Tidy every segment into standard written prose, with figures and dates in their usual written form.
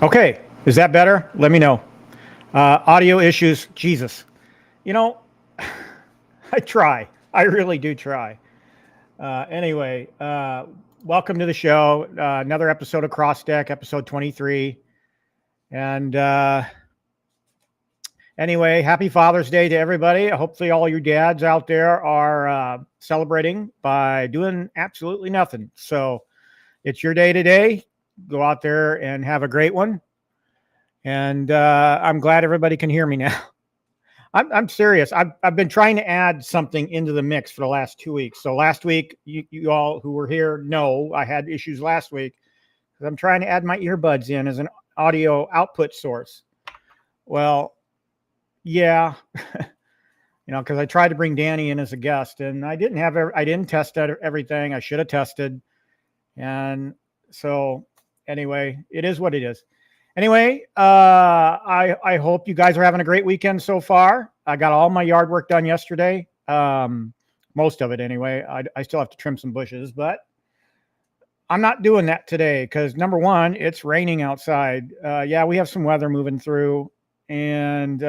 Okay, is that better? Let me know. Audio issues, Jesus. You know, I try. I really do try. Anyway, welcome to the show. Another episode of Crossdeck, episode 23. And anyway, happy Father's Day to everybody. Hopefully, all your dads out there are celebrating by doing absolutely nothing. So it's your day today. Go out there and have a great one. And I'm glad everybody can hear me now. I'm serious. I've been trying to add something into the mix for the last 2 weeks. So last week, you all who were here know I had issues last week because I'm trying to add my earbuds in as an audio output source. Well, yeah, because I tried to bring Danny in as a guest, and I didn't test everything. I should have tested, and so anyway, it is what it is. Anyway, I hope you guys are having a great weekend so far. I got all my yard work done yesterday. Most of it anyway. I still have to trim some bushes, but I'm not doing that today because number one, it's raining outside. Yeah, we have some weather moving through. And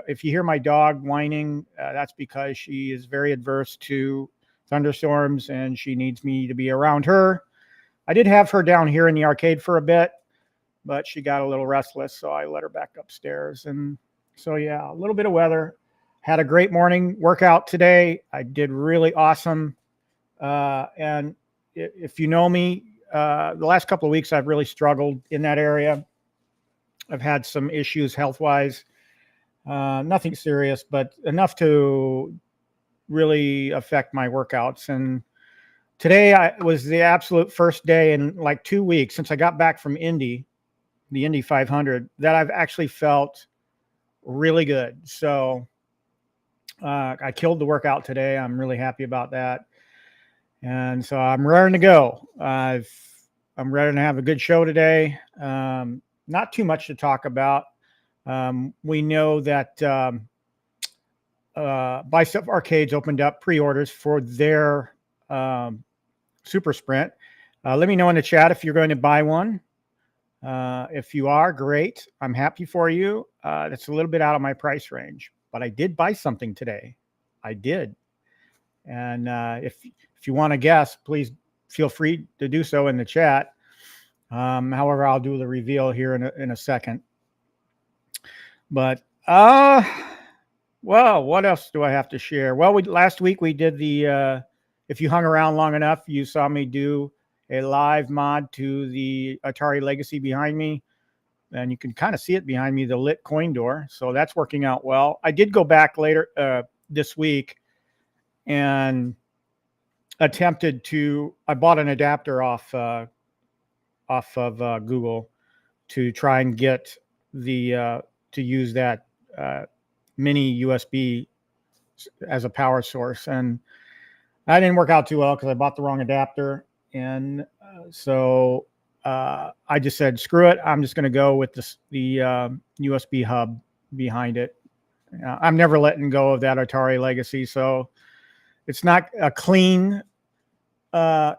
if you hear my dog whining, that's because she is very adverse to thunderstorms and she needs me to be around her. I did have her down here in the arcade for a bit, but she got a little restless, so I let her back upstairs. And so, yeah, a little bit of weather. Had a great morning workout today. I did really awesome. And if you know me, the last couple of weeks, I've really struggled in that area. I've had some issues health-wise. Nothing serious, but enough to really affect my workouts. And today was the absolute first day in like 2 weeks since I got back from the Indy 500, that I've actually felt really good. So I killed the workout today. I'm really happy about that. And so I'm raring to go. I'm ready to have a good show today. Not too much to talk about. We know that Bicep Arcades opened up pre-orders for their Super Sprint. Let me know in the chat if you're going to buy one. If you are, great. I'm happy for you. That's a little bit out of my price range, but I did buy something today. I did. And if you want to guess, please feel free to do so in the chat. However, I'll do the reveal here in a second. But well, what else do I have to share? Well, last week we did the if you hung around long enough, you saw me do a live mod to the Atari Legacy behind me. And you can kind of see it behind me, the lit coin door. So that's working out well. I did go back later this week and attempted I bought an adapter off of Google to try and get to use that mini USB as a power source. And that didn't work out too well because I bought the wrong adapter. And so I just said, screw it. I'm just going to go with the USB hub behind it. I'm never letting go of that Atari Legacy. So it's not a clean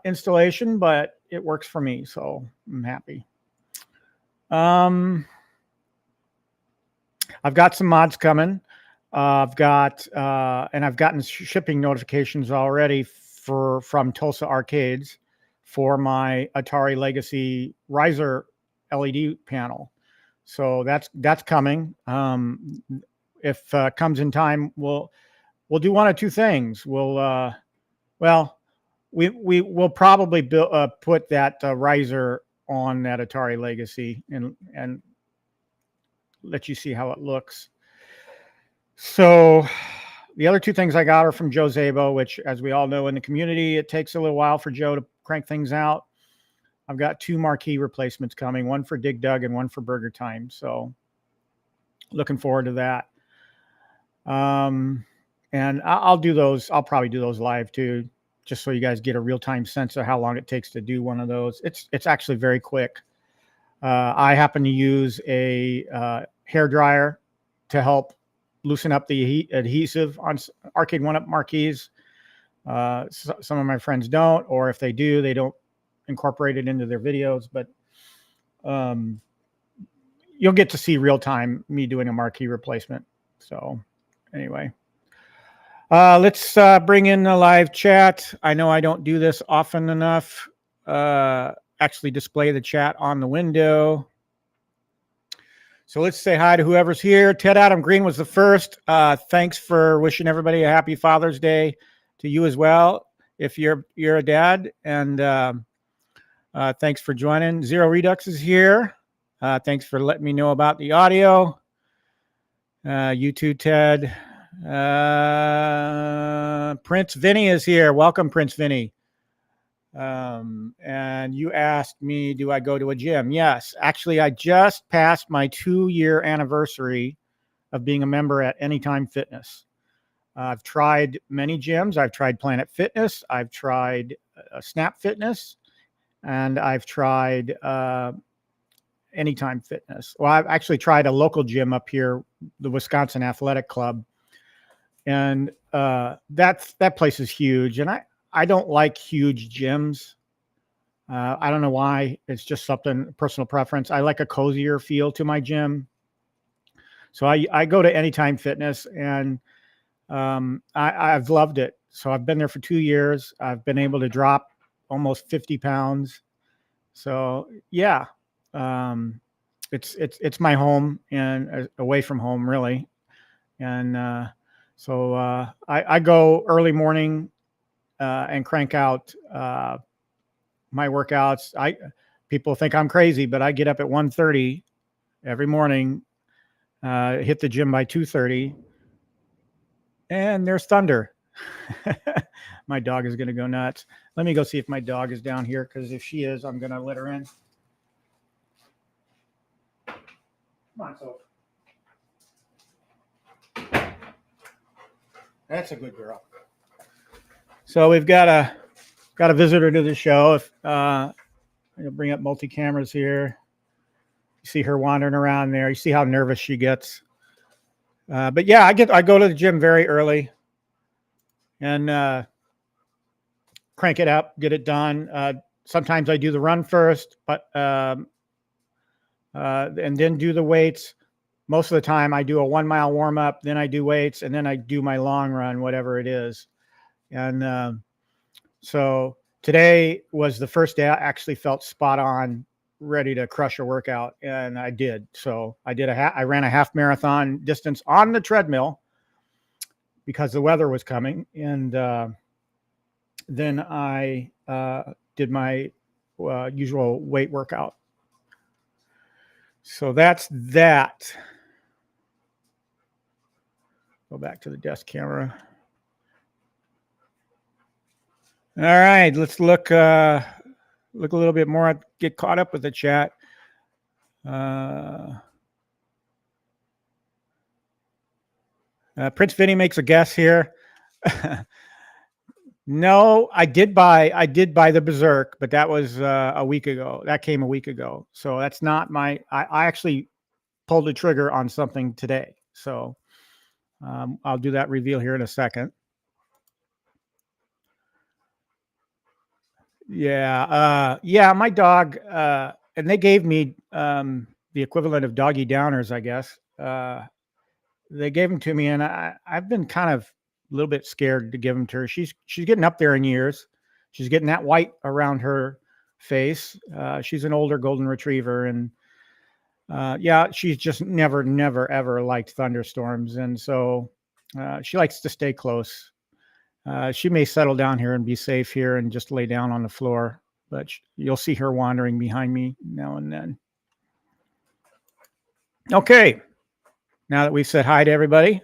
installation, but it works for me. So I'm happy. I've got some mods coming. I've gotten shipping notifications already from Tulsa Arcades for my Atari Legacy riser LED panel. So that's coming. If comes in time, we'll do one of two things. We'll probably put that riser on that Atari Legacy and let you see how it looks. So the other two things I got are from Joe Zabo, which, as we all know in the community, it takes a little while for Joe to crank things out. I've got two marquee replacements coming, one for Dig Dug and one for Burger Time. So looking forward to that. And I'll do those. I'll probably do those live too, just so you guys get a real-time sense of how long it takes to do one of those. It's actually very quick. I happen to use a hair dryer to help loosen up the adhesive on Arcade 1-Up marquees. Some of my friends don't, or if they do, they don't incorporate it into their videos. But you'll get to see real time me doing a marquee replacement. So anyway, let's bring in the live chat. I know I don't do this often enough. Actually display the chat on the window. So let's say hi to whoever's here. Ted Adam Green was the first. Thanks for wishing everybody a happy Father's Day, to you as well, if you're a dad. And thanks for joining. Zero Redux is here. Thanks for letting me know about the audio. You too, Ted. Prince Vinny is here. Welcome, Prince Vinny. And you asked me, do I go to a gym? Yes, actually, I just passed my 2-year anniversary of being a member at Anytime Fitness. I've tried many gyms. I've tried Planet Fitness. I've tried Snap Fitness, and I've tried Anytime Fitness. Well, I've actually tried a local gym up here, the Wisconsin Athletic Club, and that place is huge. And I don't like huge gyms. I don't know why. It's just something, personal preference. I like a cozier feel to my gym. So I go to Anytime Fitness, and I've loved it. So I've been there for 2 years. I've been able to drop almost 50 pounds. So yeah, it's my home, and away from home, really. And so I go early morning and crank out my workouts. People think I'm crazy, but I get up at 1:30 every morning, hit the gym by 2:30, and there's thunder. My dog is going to go nuts. Let me go see if my dog is down here, because if she is, I'm going to let her in. Come on, Sophie. That's a good girl. So we've got a visitor to the show. If I'm going to bring up multi-cameras here. You see her wandering around there. You see how nervous she gets. But yeah, I go to the gym very early and crank it up, get it done. Sometimes I do the run first, but and then do the weights. Most of the time I do a 1 mile warm up, then I do weights, and then I do my long run, whatever it is. And so today was the first day I actually felt spot on, ready to crush a workout, and I did. So I ran a half marathon distance on the treadmill because the weather was coming, and then I did my usual weight workout. So that's that. Go back to the desk camera. All right, let's look a little bit more, get caught up with the chat. Prince Vinny makes a guess here. No, I did buy the Berserk, but that was a week ago. That came a week ago. So that's not I actually pulled the trigger on something today. So I'll do that reveal here in a second. Yeah. My dog, and they gave me the equivalent of doggy downers, I guess. They gave them to me, and I've been kind of a little bit scared to give them to her. She's getting up there in years. She's getting that white around her face. She's an older golden retriever, and yeah, she's just never ever liked thunderstorms, and so she likes to stay close. She may settle down here and be safe here and just lay down on the floor, but you'll see her wandering behind me now and then. Okay, now that we've said hi to everybody,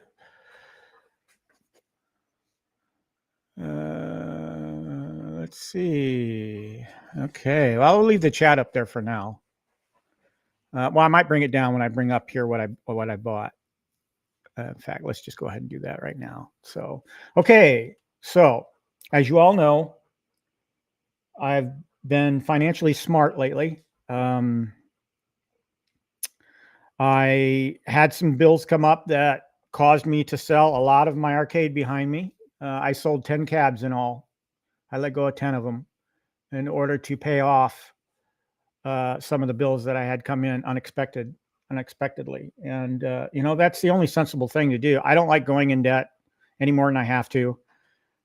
let's see. Okay, well, I'll leave the chat up there for now. Well, I might bring it down when I bring up here what I bought. In fact, let's just go ahead and do that right now. So, okay. So, as you all know, I've been financially smart lately. I had some bills come up that caused me to sell a lot of my arcade behind me. I sold 10 cabs in all. I let go of 10 of them in order to pay off some of the bills that I had come in unexpected. unexpectedly. And, you know, that's the only sensible thing to do. I don't like going in debt any more than I have to.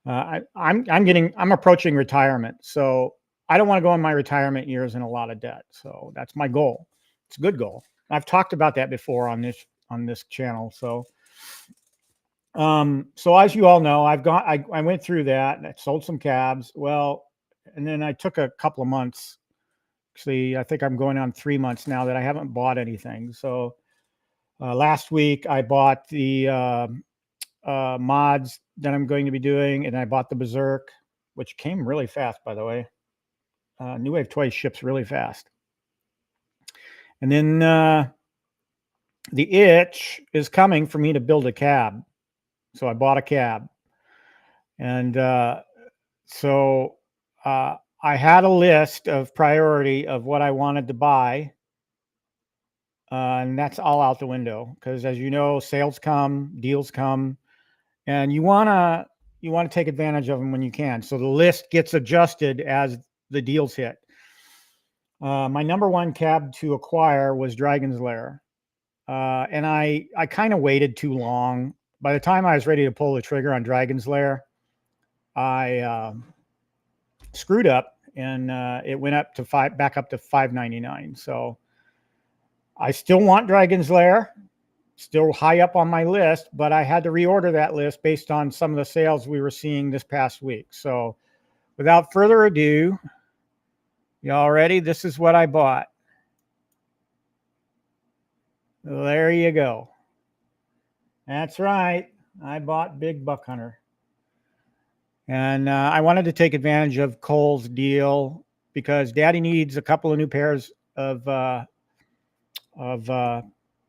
I'm approaching retirement. So I don't want to go in my retirement years in a lot of debt. So that's my goal. It's a good goal. I've talked about that before on this channel. So, so as you all know, I went through that and I sold some cabs. Well, and then I took a couple of months. Actually, I think I'm going on 3 months now that I haven't bought anything. So last week I bought the mods that I'm going to be doing, and I bought the Berserk, which came really fast, by the way. New Wave Toys ships really fast. And then the itch is coming for me to build a cab. So I bought a cab. And so I had a list of priority of what I wanted to buy. And that's all out the window because, as you know, sales come, deals come, and you want to take advantage of them when you can. So the list gets adjusted as the deals hit. My number one cab to acquire was Dragon's Lair. And I kind of waited too long. By the time I was ready to pull the trigger on Dragon's Lair, I screwed up, and it went up to back up to $5.99. So I still want Dragon's Lair, still high up on my list, but I had to reorder that list based on some of the sales we were seeing this past week. So without further ado, y'all ready? This is what I bought. There you go. That's right. I bought Big Buck Hunter. And I wanted to take advantage of Cole's deal because Daddy needs a couple of new pairs of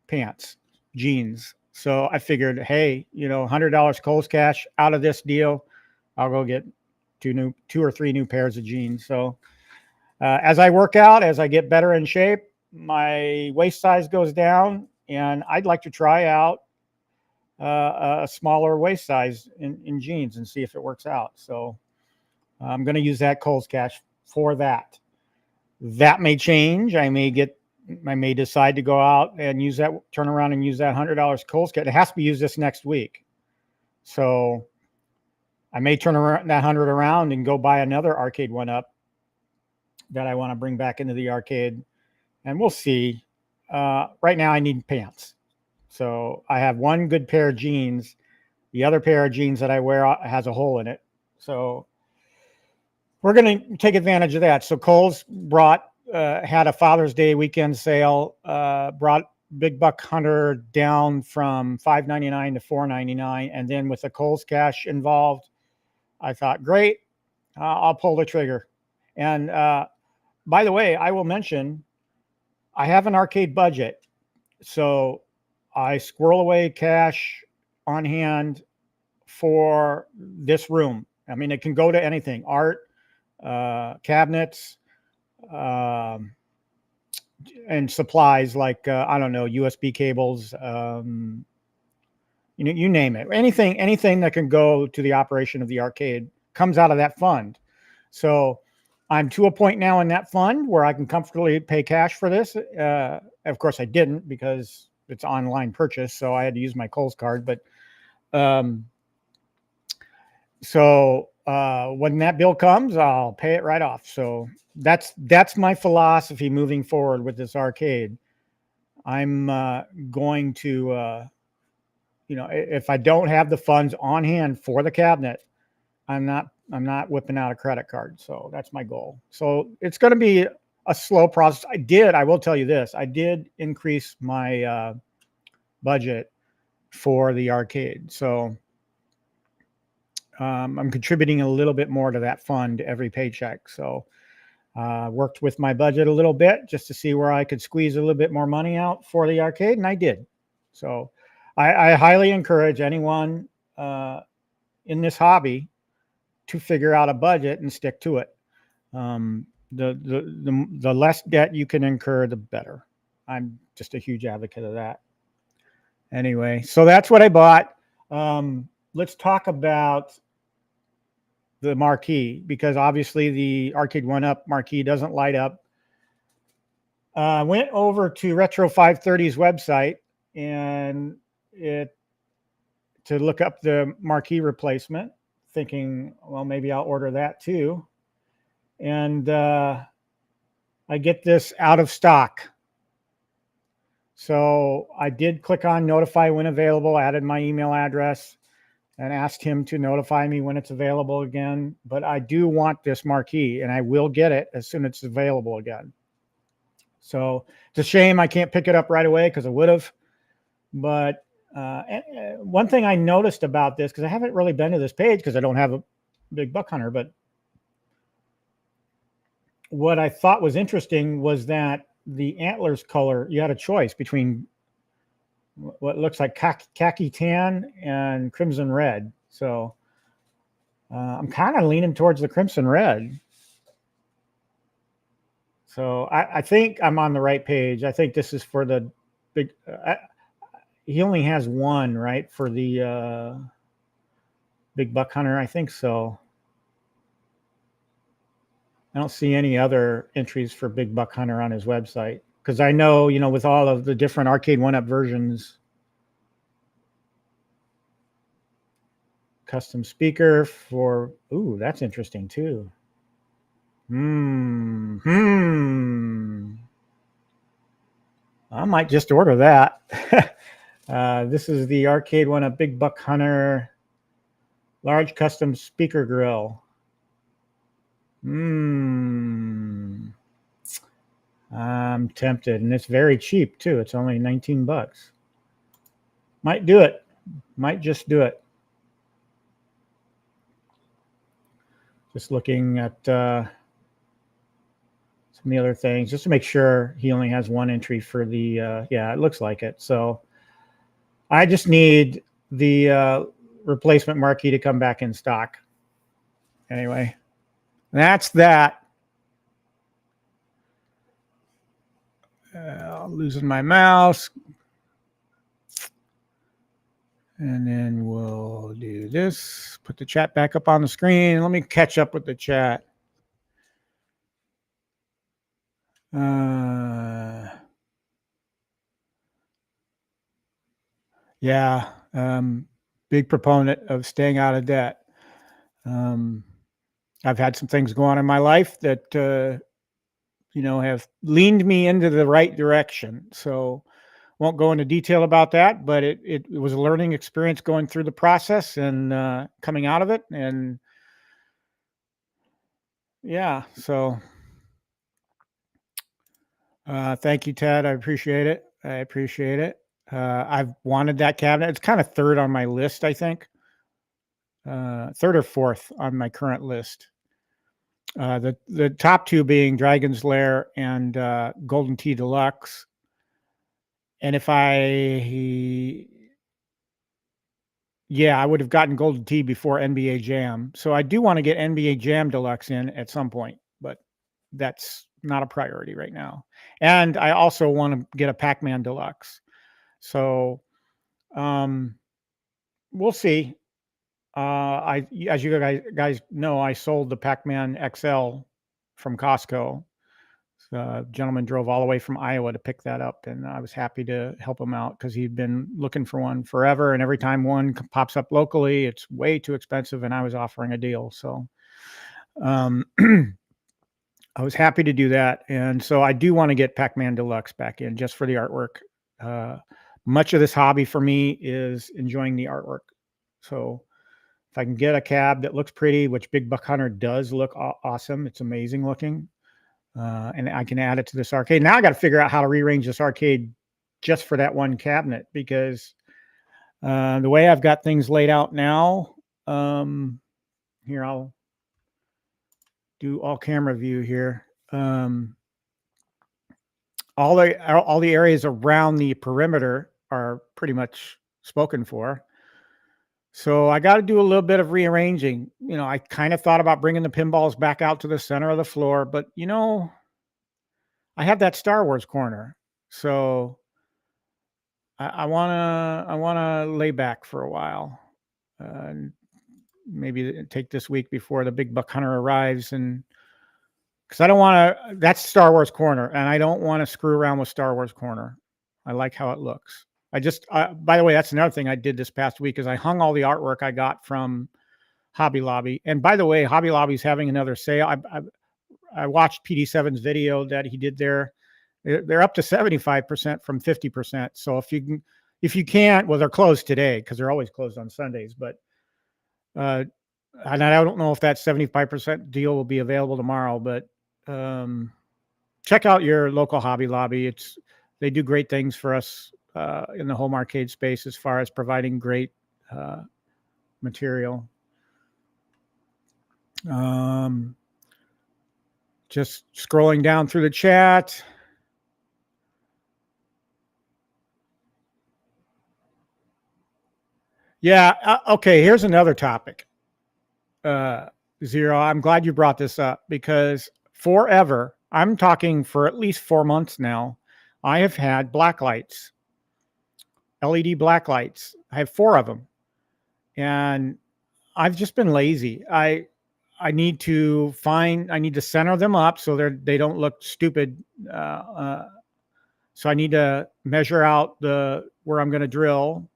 pants, jeans. So I figured, hey, you know, $100 Kohl's cash out of this deal, I'll go get two or three new pairs of jeans. So as I work out, as I get better in shape, my waist size goes down, and I'd like to try out a smaller waist size in jeans and see if it works out. So I'm going to use that Kohl's cash for that. That may change. I may decide to go out and use that, turn around and use that $100 Kohl's cash. It has to be used this next week. So I may turn around that 100 around and go buy another arcade one up that I want to bring back into the arcade, and we'll see. Right now I need pants. So I have one good pair of jeans. The other pair of jeans that I wear has a hole in it. So we're going to take advantage of that. So Kohl's had a Father's Day weekend sale, brought Big Buck Hunter down from $5.99 to $4.99. And then with the Kohl's cash involved, I thought, great, I'll pull the trigger. And by the way, I will mention, I have an arcade budget. So I squirrel away cash on hand for this room. I mean, it can go to anything, art, cabinets, and supplies like, I don't know, USB cables, you name it. Anything that can go to the operation of the arcade comes out of that fund. So I'm to a point now in that fund where I can comfortably pay cash for this. Of course, I didn't because it's online purchase, so I had to use my Kohl's card. But so when that bill comes, I'll pay it right off. So that's my philosophy moving forward with this arcade. I'm going to, if I don't have the funds on hand for the cabinet, I'm not whipping out a credit card. So that's my goal. So it's going to be a slow process. I will tell you this, I did increase my budget for the arcade. So I'm contributing a little bit more to that fund every paycheck. So worked with my budget a little bit just to see where I could squeeze a little bit more money out for the arcade, and I did. So I highly encourage anyone in this hobby to figure out a budget and stick to it. The less debt you can incur, the better. I'm just a huge advocate of that. Anyway, so that's what I bought. Let's talk about the marquee, because obviously the Arcade 1-Up marquee doesn't light up I went over to Retro 530's website and to look up the marquee replacement, thinking, well, maybe I'll order that too. And I get this out of stock. So I did click on notify when available, added my email address, and asked him to notify me when it's available again. But I do want this marquee, and I will get it as soon as it's available again. So it's a shame I can't pick it up right away because I would have. But one thing I noticed about this, because I haven't really been to this page because I don't have a big buck hunter, but what I thought was interesting was that the antlers color, you had a choice between what looks like khaki tan and crimson red. So I'm kind of leaning towards the crimson red. So I think I'm on the right page. I think this is for the big. He only has one, right, for the big buck hunter. I think so. I don't see any other entries for big buck hunter on his website because I know, with all of the different arcade 1-up versions, custom speaker for. Ooh, that's interesting too. I might just order that. This is the arcade 1-up big buck hunter large custom speaker grill. I'm tempted, and it's very cheap too. It's only 19 bucks. Might do it. Might just do it. Just looking at some of the other things, just to make sure he only has one entry for the, yeah, it looks like it. So I just need the replacement marquee to come back in stock. Anyway, that's that. Losing my mouse. And then we'll do this. Put the chat back up on the screen. Let me catch up with the chat. Yeah, big proponent of staying out of debt. I've had some things go on in my life that have leaned me into the right direction. So won't go into detail about that, but it was a learning experience going through the process and coming out of it. And yeah, so thank you, Ted. I appreciate it. I've wanted that cabinet. It's kind of third on my list, I think. Third or fourth on my current list. The top two being Dragon's Lair and Golden Tee Deluxe. And I would have gotten Golden Tee before NBA Jam. So I do want to get NBA Jam Deluxe in at some point, but that's not a priority right now. And I also want to get a Pac-Man Deluxe. So we'll see. As you guys know, I sold the Pac-Man XL from Costco. The gentleman drove all the way from Iowa to pick that up, and I was happy to help him out because he'd been looking for one forever. And every time one pops up locally, it's way too expensive, and I was offering a deal. So I was happy to do that. And so I do want to get Pac-Man Deluxe back in just for the artwork. Much of this hobby for me is enjoying the artwork. So if I can get a cab that looks pretty, which Big Buck Hunter does look awesome, it's amazing looking, and I can add it to this arcade. Now I got to figure out how to rearrange this arcade just for that one cabinet, because the way I've got things laid out now, here, I'll do all camera view here. All the areas around the perimeter are pretty much spoken for. So I got to do a little bit of rearranging. I kind of thought about bringing the pinballs back out to the center of the floor, but I have that Star Wars corner. So I wanna lay back for a while, and maybe take this week before the big buck hunter arrives and because I don't want to. That's Star Wars Corner, and I don't want to screw around with Star Wars Corner. I like how it looks. By the way, that's another thing I did this past week is I hung all the artwork I got from Hobby Lobby. And by the way, Hobby Lobby's having another sale. I watched PD7's video that he did there. They're up to 75% from 50%. So if you can't, well, they're closed today because they're always closed on Sundays. But and I don't know if that 75% deal will be available tomorrow. But check out your local Hobby Lobby. They do great things for us in the home arcade space as far as providing great material. Just scrolling down through the chat. Yeah. Okay. Here's another topic. Zero. I'm glad you brought this up because forever, I'm talking for at least 4 months now, I have had black lights, LED black lights. I have 4 of them. And I've just been lazy. I need to center them up so they don't look stupid. So I need to measure out where I'm going to drill.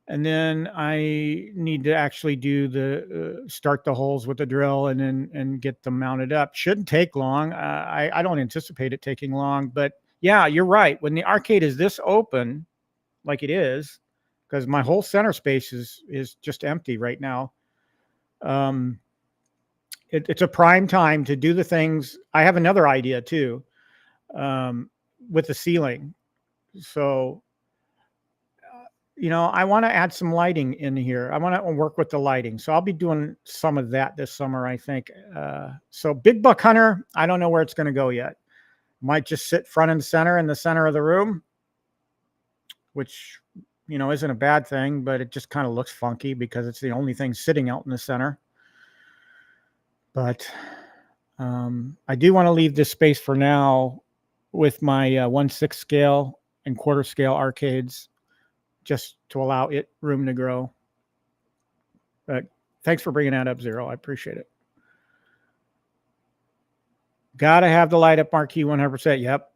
And then I need to actually do start the holes with the drill and get them mounted up. Shouldn't take long. I don't anticipate it taking long, but yeah, you're right. When the arcade is this open, like it is, because my whole center space is just empty right now. It's a prime time to do the things. I have another idea too, with the ceiling. So, I want to add some lighting in here. I want to work with the lighting. So I'll be doing some of that this summer, I think. So Big Buck Hunter, I don't know where it's going to go yet. Might just sit front and center in the center of the room, which, isn't a bad thing, but it just kind of looks funky because it's the only thing sitting out in the center. But I do want to leave this space for now with my 1/6 scale and quarter scale arcades, just to allow it room to grow. But thanks for bringing that up, Zero. I appreciate it. Got to have the light up marquee 100%. Yep.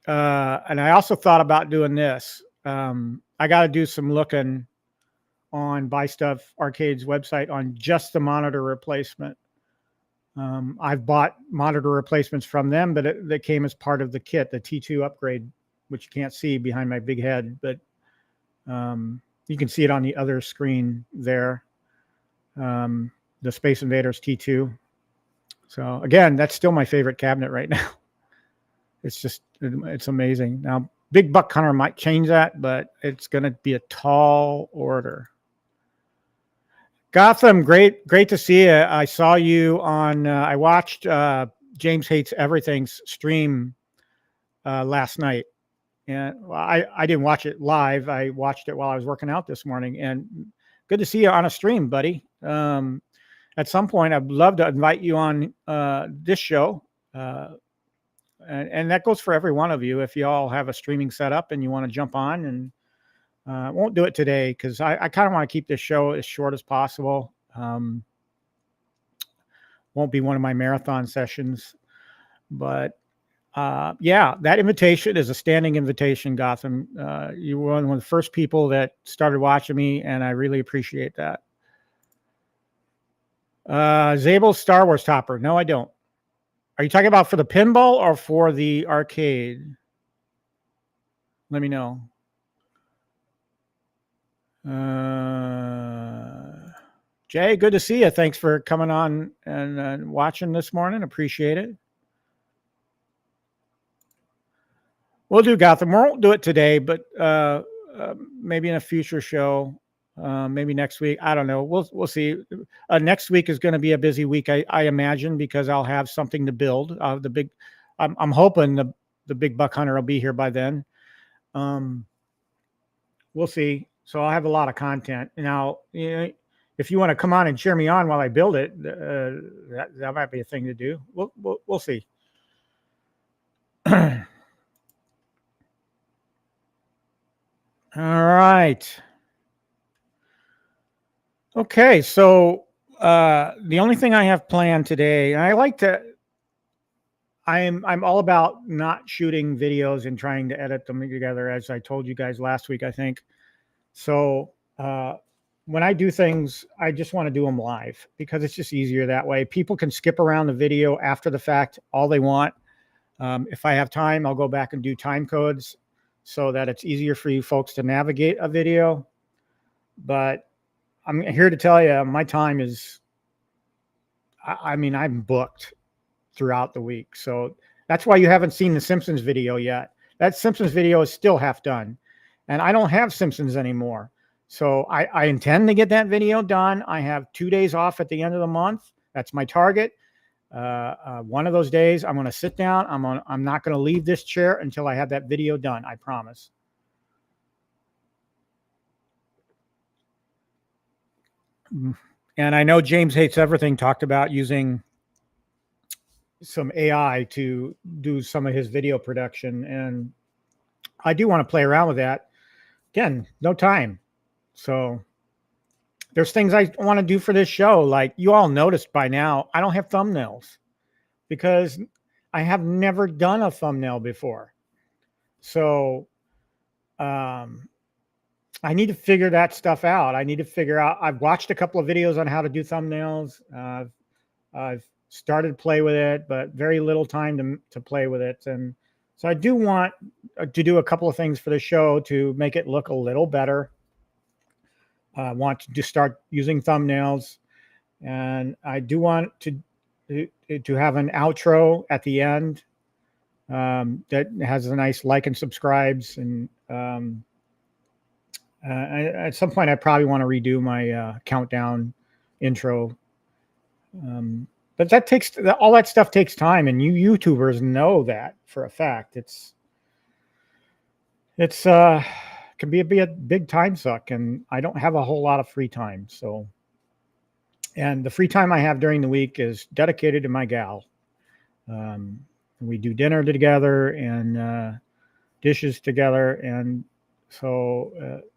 And I also thought about doing this. I got to do some looking on Buy Stuff Arcade's website on just the monitor replacement. I've bought monitor replacements from them, but they came as part of the kit, the T2 upgrade, which you can't see behind my big head, but you can see it on the other screen there. The Space Invaders T2. So again, that's still my favorite cabinet right now. It's amazing. Now, Big Buck Hunter might change that, but it's going to be a tall order. Gotham, great to see you. I saw you on, I watched James Hates Everything's stream last night. And I didn't watch it live. I watched it while I was working out this morning. And good to see you on a stream, buddy. At some point, I'd love to invite you on this show. And that goes for every one of you. If you all have a streaming setup and you want to jump on, and I won't do it today because I kind of want to keep this show as short as possible. Won't be one of my marathon sessions, but yeah, that invitation is a standing invitation, Gotham. You were one of the first people that started watching me, and I really appreciate that. Zabel's Star Wars topper. No, I don't. Are you talking about for the pinball or for the arcade? Let me know. Jay, good to see you. Thanks for coming on and watching this morning. Appreciate it. We'll do Gotham. We won't do it today, but maybe in a future show. Maybe next week. I don't know. We'll see. Next week is going to be a busy week, I imagine, because I'll have something to build. I'm hoping the Big Buck Hunter will be here by then. We'll see. So I'll have a lot of content. Now, if you want to come on and cheer me on while I build it, that might be a thing to do. We'll see. All right. Okay, so The only thing I have planned today, and I like to, I'm all about not shooting videos and trying to edit them together, as I told you guys last week, I think. So when I do things, I just want to do them live because it's just easier that way. People can skip around the video after the fact all they want. If I have time, I'll go back and do time codes so that it's easier for you folks to navigate a video. But I'm here to tell you, my time is, I mean, I'm booked throughout the week. So that's why you haven't seen the Simpsons video yet. That Simpsons video is still half done. And I don't have Simpsons anymore. So I intend to get that video done. I have 2 days off at the end of the month. That's my target. One of those days, I'm going to sit down. I'm not going to leave this chair until I have that video done. I promise. And I know James Hates Everything talked about using some AI to do some of his video production. And I do want to play around with that. Again, no time. So there's things I want to do for this show. Like you all noticed by now, I don't have thumbnails because I have never done a thumbnail before. So I need to figure that stuff out. I need to figure out, I've watched a couple of videos on how to do thumbnails. I've started to play with it, but very little time to play with it. And so I do want to do a couple of things for the show to make it look a little better. I want to start using thumbnails, and I do want to have an outro at the end that has a nice like and subscribes. And at some point, I probably want to redo my countdown intro. But that takes all that stuff takes time, and you YouTubers know that for a fact. It's can be a big time suck, and I don't have a whole lot of free time. So, and the free time I have during the week is dedicated to my gal. We do dinner together and dishes together, and so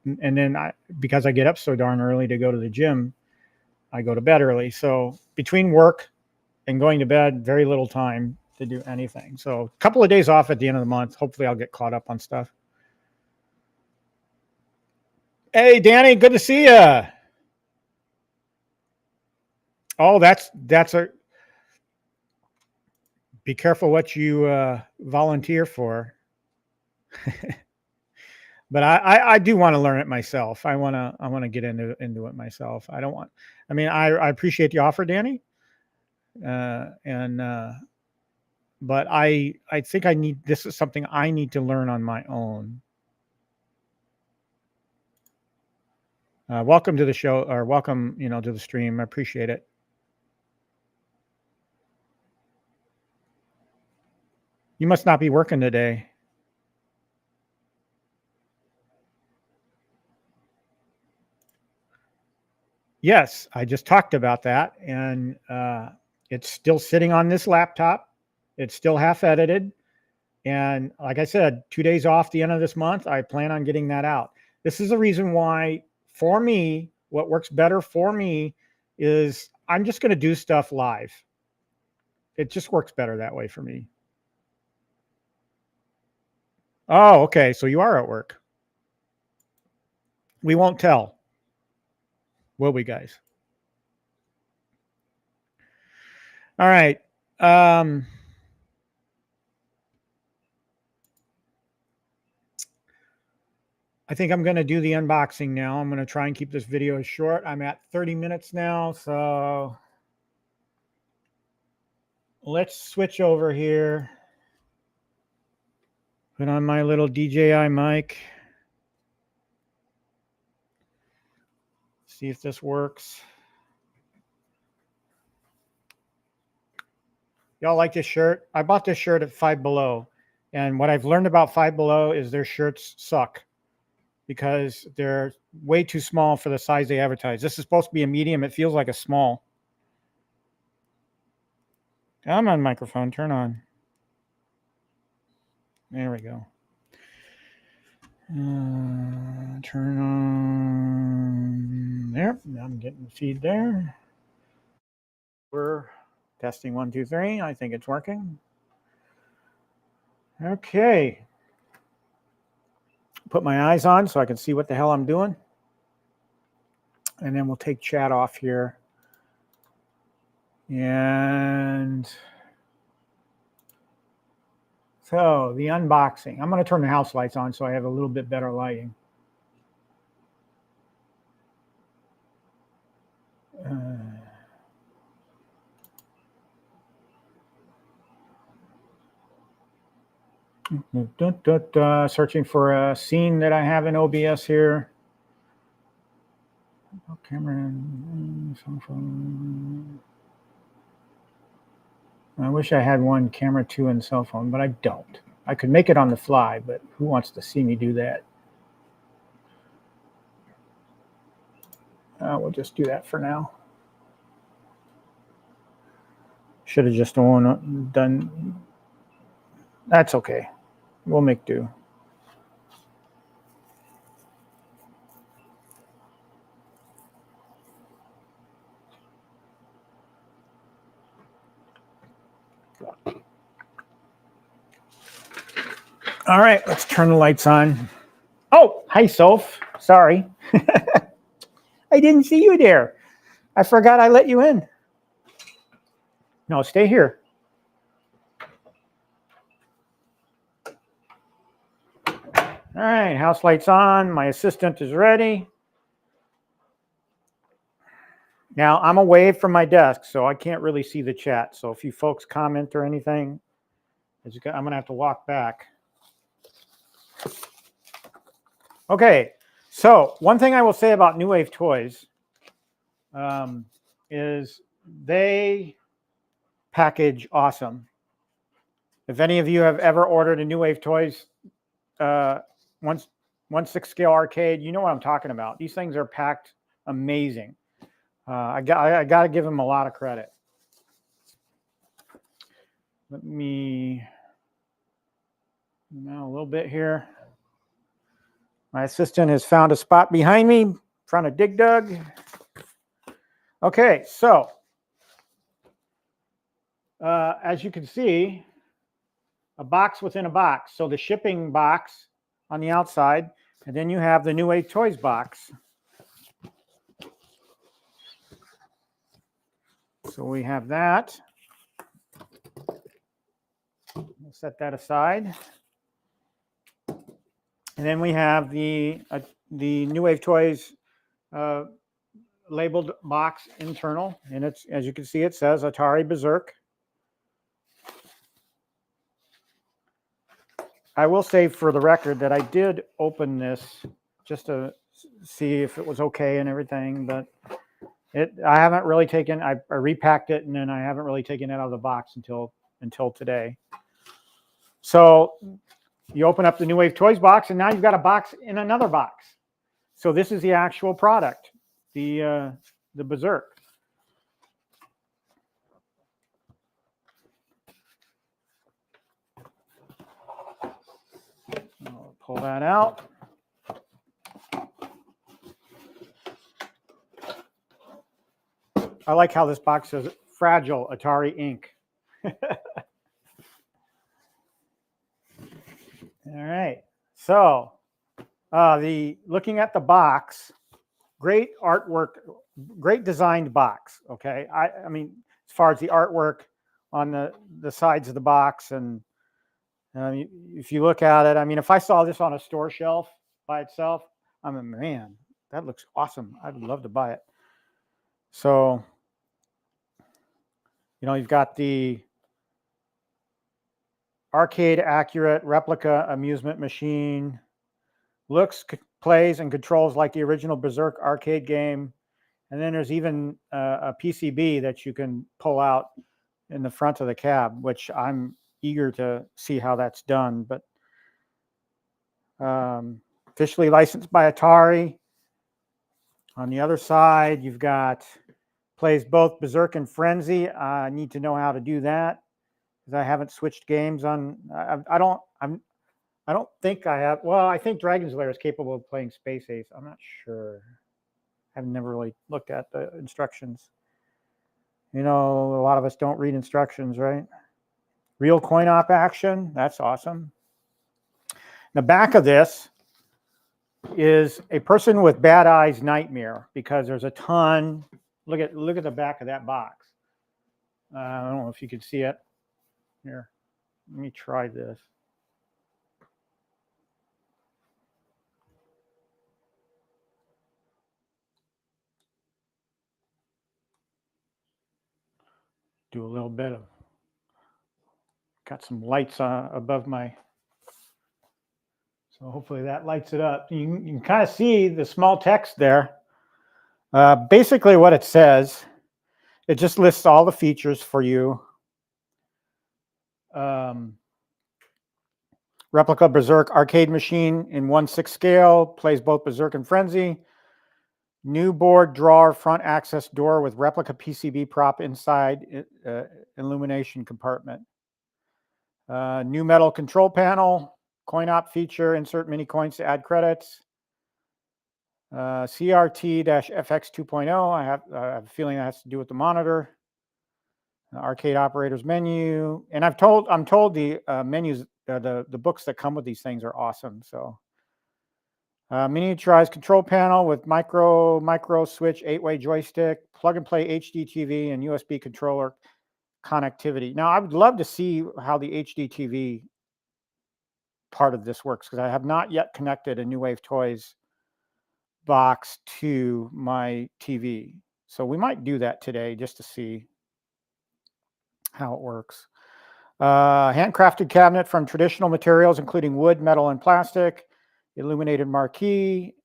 and then because I get up so darn early to go to the gym, I go to bed early. So between work and going to bed, very little time to do anything. So a couple of days off at the end of the month. Hopefully I'll get caught up on stuff. Hey, Danny, good to see you. Oh, that's a, be careful what you volunteer for. But I do want to learn it myself. I want to get into it myself. I don't want, I mean, I appreciate the offer, Danny. But I think this is something I need to learn on my own. Welcome to the show, or welcome, to the stream. I appreciate it. You must not be working today. Yes, I just talked about that, and it's still sitting on this laptop. It's still half edited. And like I said, 2 days off the end of this month, I plan on getting that out. This is the reason why, for me, what works better for me is I'm just going to do stuff live. It just works better that way for me. Oh, okay. So you are at work. We won't tell, will we, guys? All right. I think I'm going to do the unboxing now. I'm going to try and keep this video short. I'm at 30 minutes now, so let's switch over here. Put on my little DJI mic. See if this works. Y'all like this shirt? I bought this shirt at Five Below. And what I've learned about Five Below is their shirts suck because they're way too small for the size they advertise. This is supposed to be a medium. It feels like a small. Come on, microphone, turn on. There we go. Turn on there. I'm getting the feed there. We're testing 1, 2, 3. I think it's working. Okay. Put my eyes on so I can see what the hell I'm doing. And then we'll take chat off here. And so the unboxing. I'm going to turn the house lights on so I have a little bit better lighting. Searching for a scene that I have in OBS here. Camera. I wish I had one camera 2 and cell phone, but I don't. I could make it on the fly, but who wants to see me do that? We'll just do that for now. Should have just done. That's okay. We'll make do. All right, let's turn the lights on. Oh, hi, Soph. Sorry. I didn't see you there. I forgot I let you in. No, stay here. All right, house lights on. My assistant is ready. Now, I'm away from my desk, so I can't really see the chat. So if you folks comment or anything, I'm going to have to walk back. Okay, so one thing I will say about New Wave Toys is they package awesome. If any of you have ever ordered a New Wave Toys 1/6 scale arcade, you know what I'm talking about. These things are packed amazing. I got to give them a lot of credit. Let me now a little bit here. My assistant has found a spot behind me in front of Dig Dug. Okay, so as you can see, a box within a box. So the shipping box on the outside, and then you have the New Wave Toys box. So we have that. We'll set that aside. And then we have the New Wave Toys labeled box internal, and it's, as you can see, it says Atari Berserk. I will say for the record that I did open this just to see if it was okay and everything, but I haven't really taken. I repacked it, and then I haven't really taken it out of the box until today. So you open up the New Wave Toys box, and now you've got a box in another box. So this is the actual product, the Berserk. I'll pull that out. I like how this box says Fragile Atari Inc. All right. So looking at the box, great artwork, great designed box. Okay. I mean, as far as the artwork on the sides of the box, and if you look at it, I mean, if I saw this on a store shelf by itself, I'm a man, that looks awesome. I'd love to buy it. So, you've got the arcade accurate replica amusement machine. Looks, plays, and controls like the original Berserk arcade game. And then there's even a PCB that you can pull out in the front of the cab, which I'm eager to see how that's done. But officially licensed by Atari. On the other side, you've got plays both Berserk and Frenzy. I need to know how to do that because I haven't switched games on. I don't think I have. Well, I think Dragon's Lair is capable of playing Space Ace. I'm not sure. I've never really looked at the instructions. You know, a lot of us don't read instructions, right? Real coin op action. That's awesome. The back of this is a person with bad eyes nightmare because there's a ton. Look at the back of that box. I don't know if you can see it. Here, let me try this. Do a little bit of, got some lights above my, so hopefully that lights it up. You can kind of see the small text there. Basically what it says, it just lists all the features for you. Replica Berserk arcade machine in 1/6 scale, plays both Berserk and Frenzy. New board drawer, front access door with replica PCB prop inside, illumination compartment. New metal control panel, coin op feature, insert mini coins to add credits. CRT-FX 2.0, I have a feeling that has to do with the monitor. Arcade operators menu, and I'm told the menus, the books that come with these things are awesome. So miniaturized control panel with micro switch 8-way joystick, plug and play HD TV and USB controller connectivity. Now I would love to see how the HD TV part of this works because I have not yet connected a New Wave Toys box to my TV. So we might do that today just to see how it works. Handcrafted cabinet from traditional materials, including wood, metal, and plastic. Illuminated marquee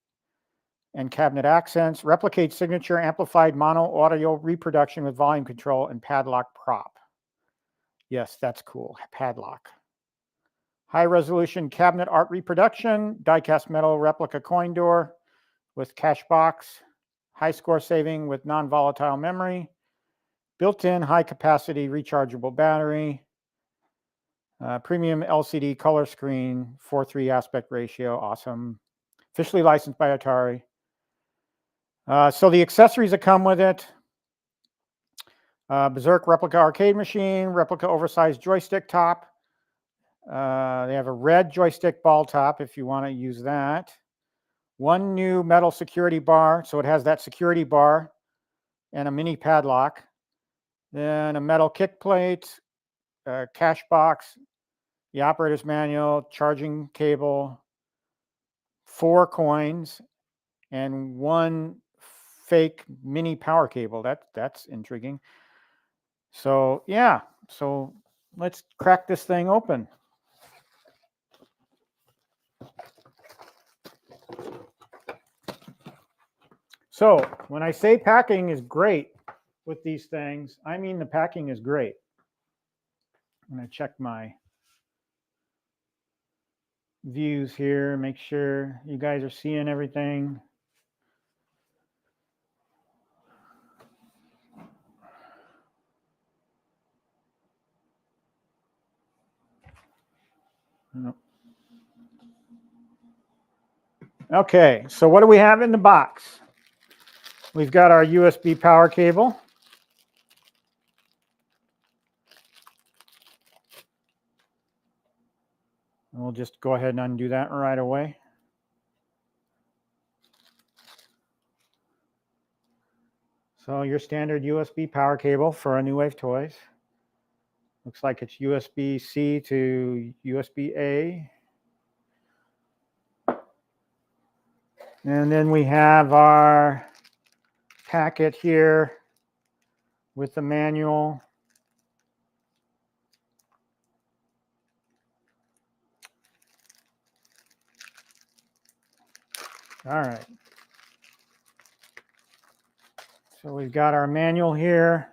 and cabinet accents. Replicate signature amplified mono audio reproduction with volume control and padlock prop. Yes, that's cool. Padlock. High resolution cabinet art reproduction. Die-cast metal replica coin door with cash box. High score saving with non-volatile memory. Built-in high-capacity rechargeable battery. Premium LCD color screen, 4:3 aspect ratio, awesome. Officially licensed by Atari. So the accessories that come with it, Berserk replica arcade machine, replica oversized joystick top. They have a red joystick ball top if you want to use that. One new metal security bar, so it has that security bar and a mini padlock. Then a metal kick plate, cash box, the operator's manual, charging cable, 4 coins, and 1 fake mini power cable. That's intriguing. So yeah, so let's crack this thing open. So when I say packing is great with these things, I mean the packing is great. I'm going to check my views here, make sure you guys are seeing everything. Okay, so what do we have in the box? We've got our USB power cable. And we'll just go ahead and undo that right away. So your standard USB power cable for a New Wave Toys. Looks like it's USB-C to USB-A. And then we have our packet here with the manual. All right. So we've got our manual here.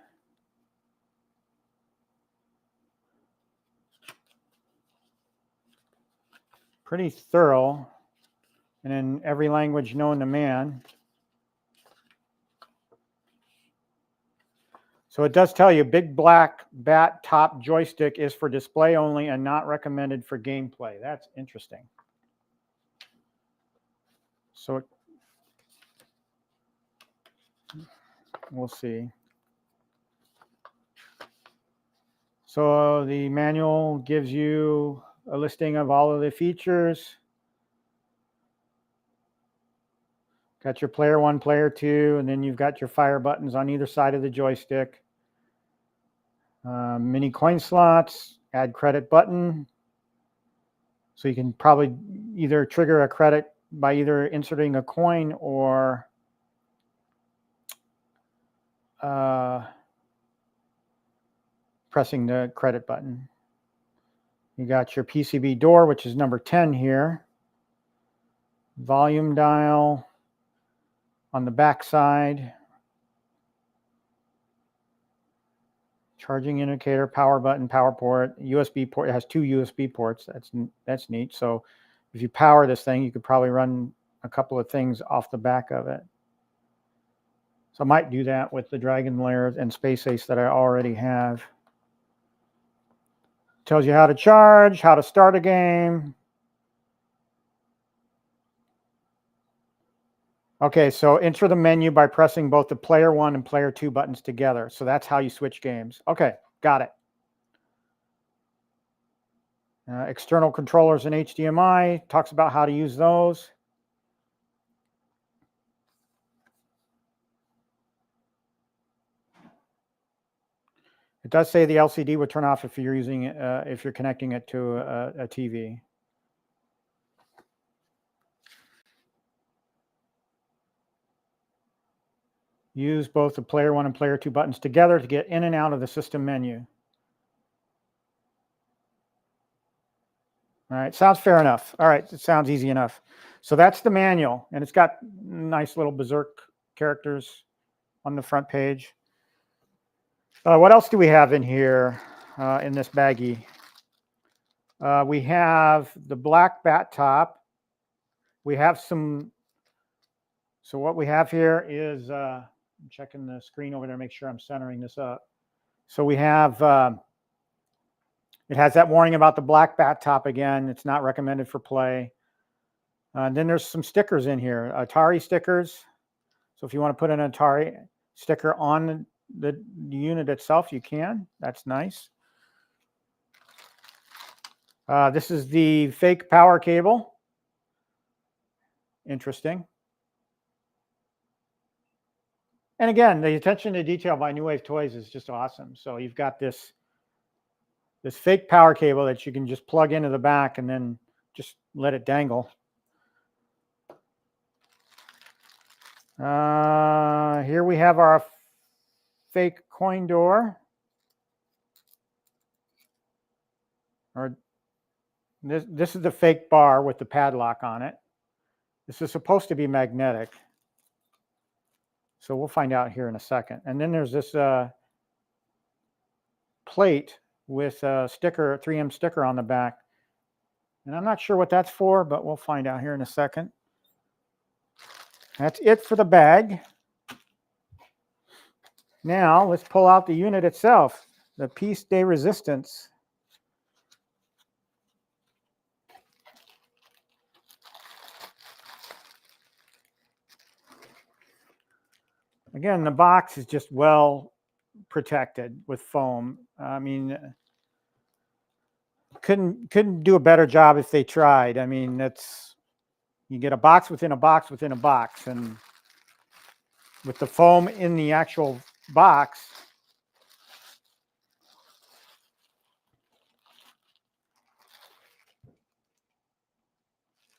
Pretty thorough and in every language known to man. So it does tell you big black bat top joystick is for display only and not recommended for gameplay. That's interesting. So we'll see. So the manual gives you a listing of all of the features. Got your player 1, player 2, and then you've got your fire buttons on either side of the joystick. Mini coin slots, add credit button. So you can probably either trigger a credit by either inserting a coin or pressing the credit button. You got your PCB door, which is number 10 here. Volume dial on the back side. Charging indicator, power button, power port, USB port. It has 2 USB ports. That's neat. So if you power this thing, you could probably run a couple of things off the back of it. So I might do that with the Dragon Lair and Space Ace that I already have. Tells you how to charge, how to start a game. Okay, so enter the menu by pressing both the player 1 and player 2 buttons together. So that's how you switch games. Okay, got it. External controllers and HDMI, talks about how to use those. It does say the LCD would turn off if you're using if you're connecting it to a TV. Use both the player 1 and player 2 buttons together to get in and out of the system menu. All right, sounds fair enough. All right, it sounds easy enough. So that's the manual, and it's got nice little Berserk characters on the front page. What else do we have in here in this baggie? We have the black bat top. We have some. So what we have here is, I'm checking the screen over there, make sure I'm centering this up. So we have, it has that warning about the black bat top again. It's not recommended for play. And then there's some stickers in here, Atari stickers. So if you want to put an Atari sticker on the unit itself, you can. That's nice. This is the fake power cable. Interesting. And again, the attention to detail by New Wave Toys is just awesome. So you've got this fake power cable that you can just plug into the back and then just let it dangle. Here we have our fake coin door. Or this is the fake bar with the padlock on it. This is supposed to be magnetic. So we'll find out here in a second. And then there's this plate with a sticker, 3M sticker on the back. And I'm not sure what that's for, but we'll find out here in a second. That's it for the bag. Now let's pull out the unit itself, the piece de resistance. Again, the box is just well protected with foam. I mean, couldn't do a better job if they tried. I mean, that's, you get a box within a box within a box, and with the foam in the actual box.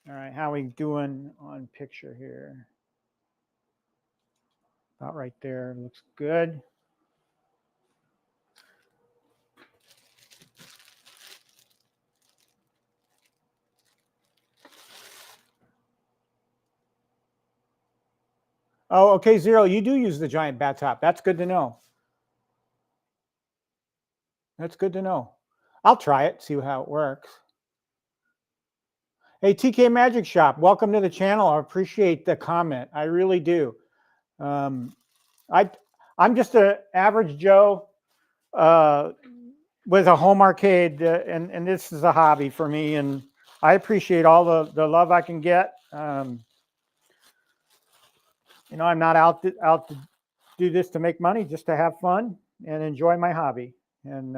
All right, how are we doing on picture here? About right there, looks good. Oh, okay, Zero, you do use the giant bat top. That's good to know. That's good to know. I'll try it, see how it works. Hey, TK Magic Shop, welcome to the channel. I appreciate the comment. I really do. I'm just an average Joe with a home arcade, and this is a hobby for me, and I appreciate all the love I can get. You know, I'm not out to do this to make money, just to have fun and enjoy my hobby. And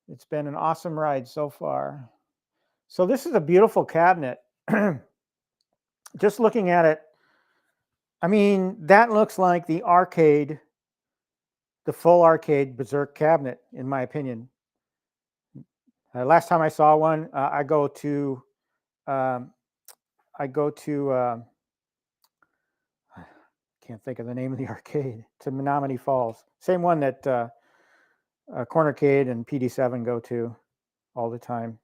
It's been an awesome ride so far. So this is a beautiful cabinet. Just looking at it, I mean, that looks like the arcade, the full arcade Berserk cabinet, in my opinion. Last time I saw one, I go to can't think of the name of the arcade. To Menominee Falls, same one that Cornercade and PD7 go to all the time.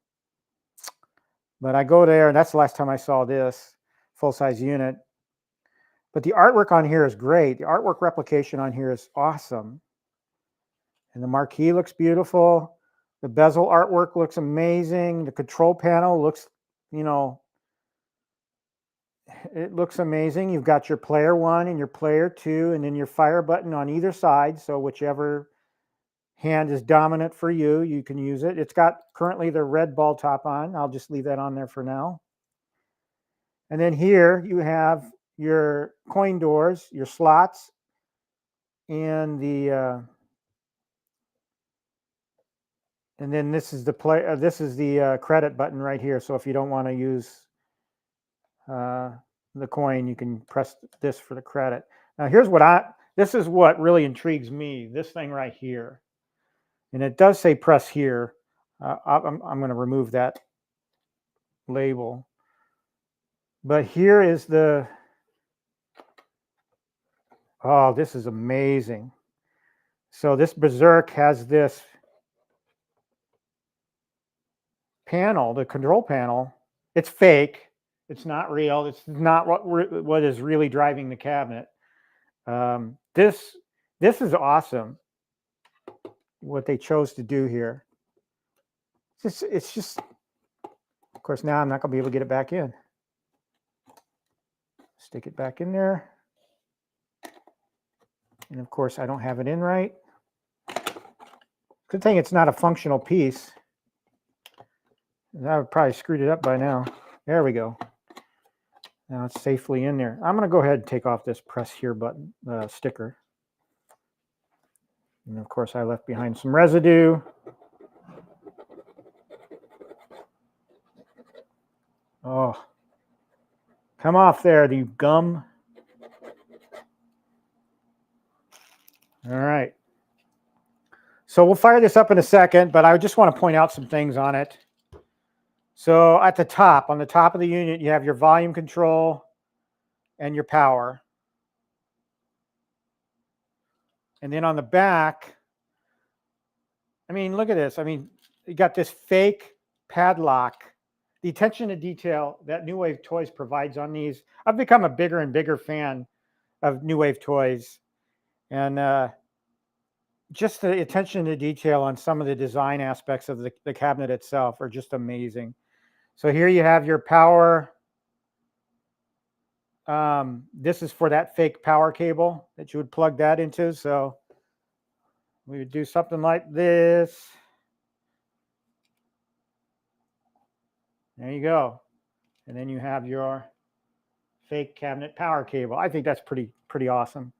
But I go there, and that's the last time I saw this full-size unit. But the artwork on here is great. The artwork replication on here is awesome. And the marquee looks beautiful. The bezel artwork looks amazing. The control panel looks, you know, it looks amazing. You've got your player 1 and your player 2, and then your fire button on either side. So whichever hand is dominant for you, you can use it. It's got currently the red ball top on. I'll just leave that on there for now. And then here you have your coin doors, your slots, and the and then this is the credit button right here. So if you don't want to use the coin, you can press this for the credit. Now this is what really intrigues me, this thing right here. And it does say press here. I'm going to remove that label. But here is oh, this is amazing. So this Berserk has this panel, the control panel. It's fake. It's not real. It's not what is really driving the cabinet. This is awesome. What they chose to do here. It's just, of course, now I'm not going to be able to get it back in. Stick it back in there. And of course, I don't have it in right. Good thing it's not a functional piece. I would probably screwed it up by now. There we go. Now it's safely in there. I'm going to go ahead and take off this press here button sticker. And of course, I left behind some residue. Oh, come off there, you gum. All right. So we'll fire this up in a second, but I just want to point out some things on it. So at the top, on the top of the unit, you have your volume control and your power. And then on the back, I mean, look at this. I mean, you got this fake padlock. The attention to detail that New Wave Toys provides on these. I've become a bigger and bigger fan of New Wave Toys. And just the attention to detail on some of the design aspects of the cabinet itself are just amazing. So here you have your power. This is for that fake power cable that you would plug that into. So we would do something like this. There you go. And then you have your fake cabinet power cable. I think that's pretty awesome.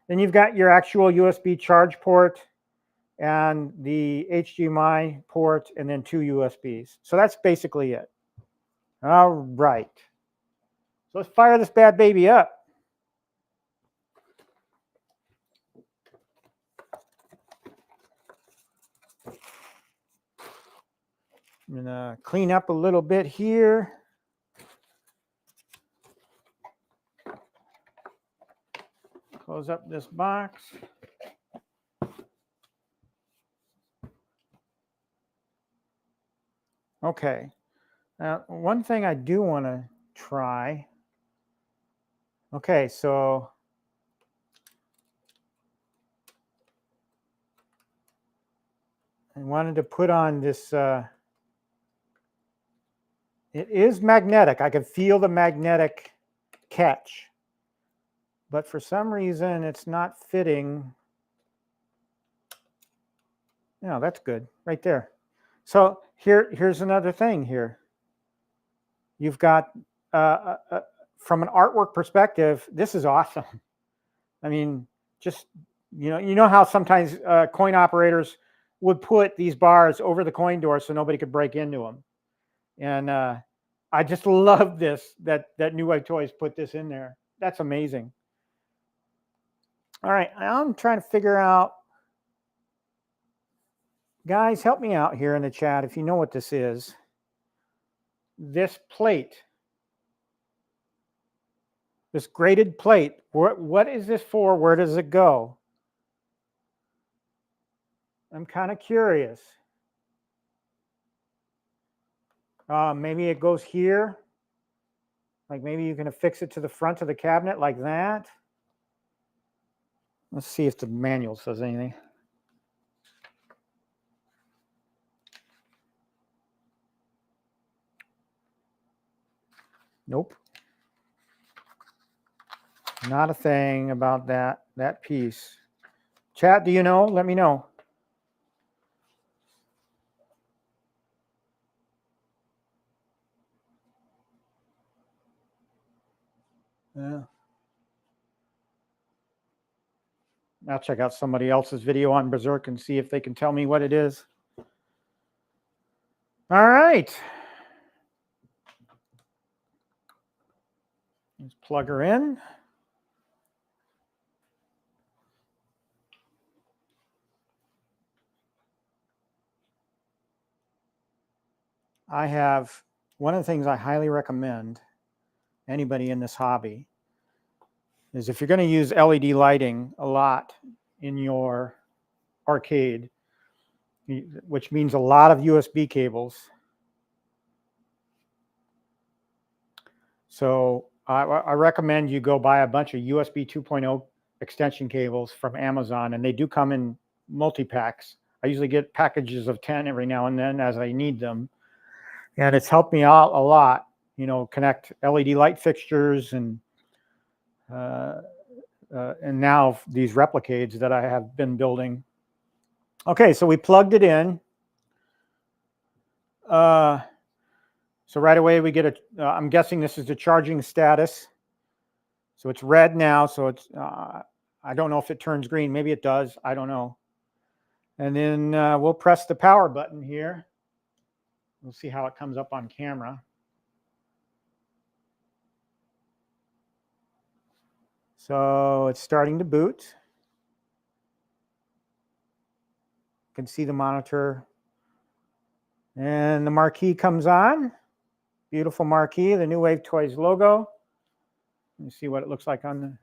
Then you've got your actual USB charge port and the HDMI port, and then 2 USBs. So that's basically it. All right. So let's fire this bad baby up. I'm going to clean up a little bit here. Close up this box. Okay. Now, one thing I do want to try. Okay, so I wanted to put on this. It is magnetic. I can feel the magnetic catch. But for some reason, it's not fitting. No, that's good right there. So here's another thing here. You've got, from an artwork perspective, this is awesome. I mean, just, you know how sometimes coin operators, would put these bars over the coin door so nobody could break into them. And I just love this, that New Wave Toys put this in there. That's amazing. All right, I'm trying to figure out, guys, help me out here in the chat if you know what this is. This plate, this graded plate, what is this for? Where does it go? I'm kind of curious. Maybe it goes here. Like maybe you can affix it to the front of the cabinet like that. Let's see if the manual says anything. Nope. Not a thing about that piece. Chat, do you know? Let me know. Yeah. I'll check out somebody else's video on Berserk and see if they can tell me what it is. All right. Let's plug her in. I have one of the things I highly recommend anybody in this hobby is if you're going to use LED lighting a lot in your arcade, which means a lot of USB cables. So I recommend you go buy a bunch of USB 2.0 extension cables from Amazon, and they do come in multi-packs. I usually get packages of 10 every now and then as I need them. And it's helped me out a lot, you know, connect LED light fixtures and now these replicades that I have been building. Okay, so we plugged it in. So right away we get a, I'm guessing this is the charging status. So it's red now, so it's, I don't know if it turns green. Maybe it does, I don't know. And then we'll press the power button here. We'll see how it comes up on camera. So it's starting to boot. You can see the monitor. And the marquee comes on. Beautiful marquee, the New Wave Toys logo. Let me see what it looks like on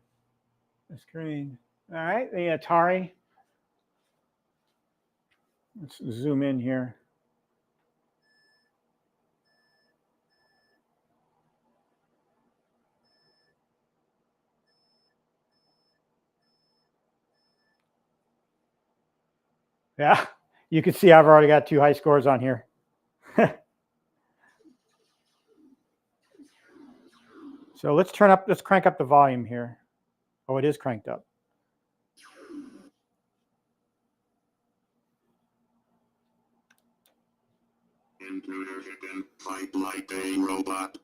the screen. All right, the Atari. Let's zoom in here. Yeah, you can see I've already got 2 high scores on here. So let's crank up the volume here. Oh, it is cranked up. Intruder chicken, fight like a robot.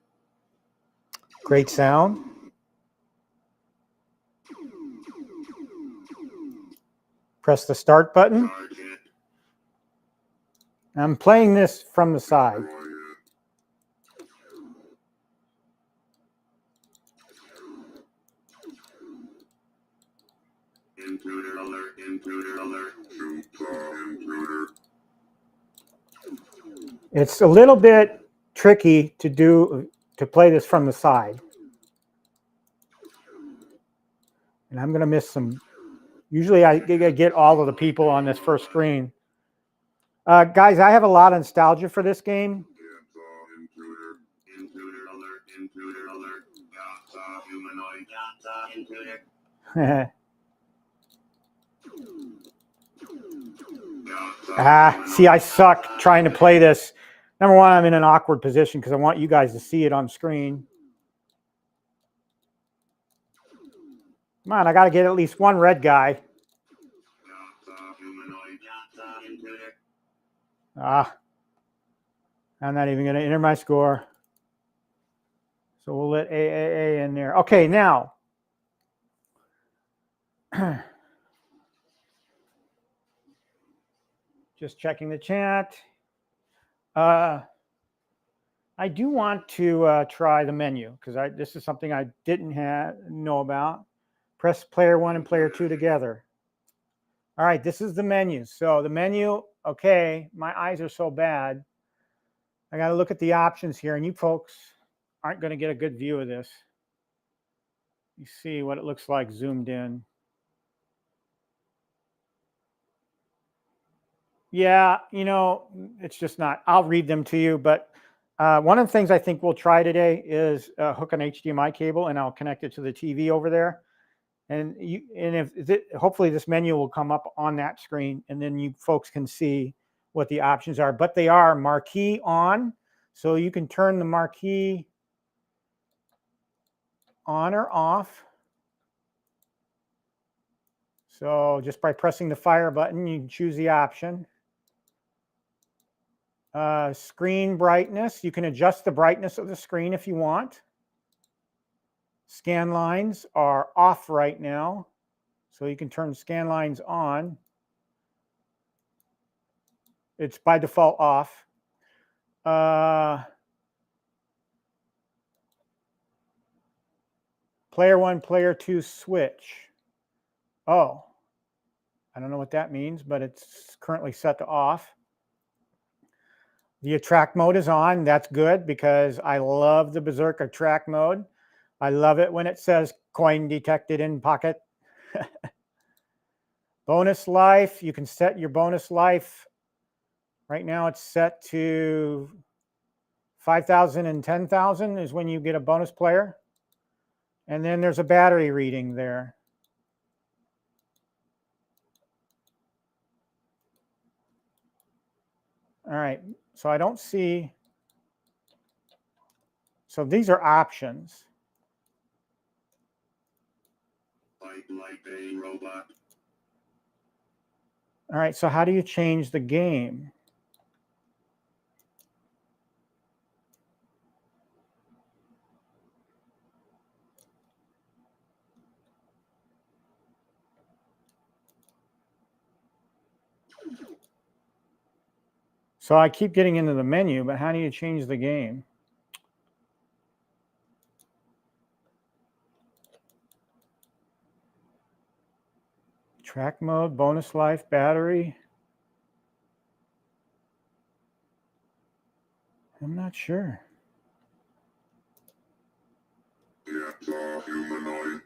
Great sound. Press the start button. I'm playing this from the side. Intruder alert, intruder alert, intruder. It's a little bit tricky to play this from the side. And I'm going to miss some. Usually I get all of the people on this first screen. Guys, I have a lot of nostalgia for this game. Intruder alert, intruder alert. Humanoid, intruder. See, I suck trying to play this. Number one, I'm in an awkward position because I want you guys to see it on screen. Come on, I got to get at least one red guy. I'm not even going to enter my score. So we'll let AAA in there. Okay, now. Just checking the chat. I do want to try the menu because this is something I didn't know about. Press player 1 and player 2 together. All right, this is the menu. So the menu, okay, my eyes are so bad. I got to look at the options here, and you folks aren't going to get a good view of this. You see what it looks like zoomed in. Yeah, you know, it's just not. I'll read them to you, but one of the things I think we'll try today is hook an HDMI cable, and I'll connect it to the TV over there. And hopefully this menu will come up on that screen, and then you folks can see what the options are. But they are marquee on, so you can turn the marquee on or off. So just by pressing the fire button, you can choose the option. Screen brightness, you can adjust the brightness of the screen if you want. Scan lines are off right now, so you can turn scan lines on. It's by default off. Player 1, player 2 switch. Oh, I don't know what that means, but it's currently set to off. The attract mode is on. That's good because I love the Berserk attract mode. I love it when it says coin detected in pocket. Bonus life, you can set your bonus life. Right now it's set to 5,000 and 10,000 is when you get a bonus player. And then there's a battery reading there. All right, so I don't see. So these are options. Like a robot. All right, so how do you change the game? So I keep getting into the menu, but how do you change the game? Track mode, bonus life, battery. I'm not sure. Yeah, humanoid.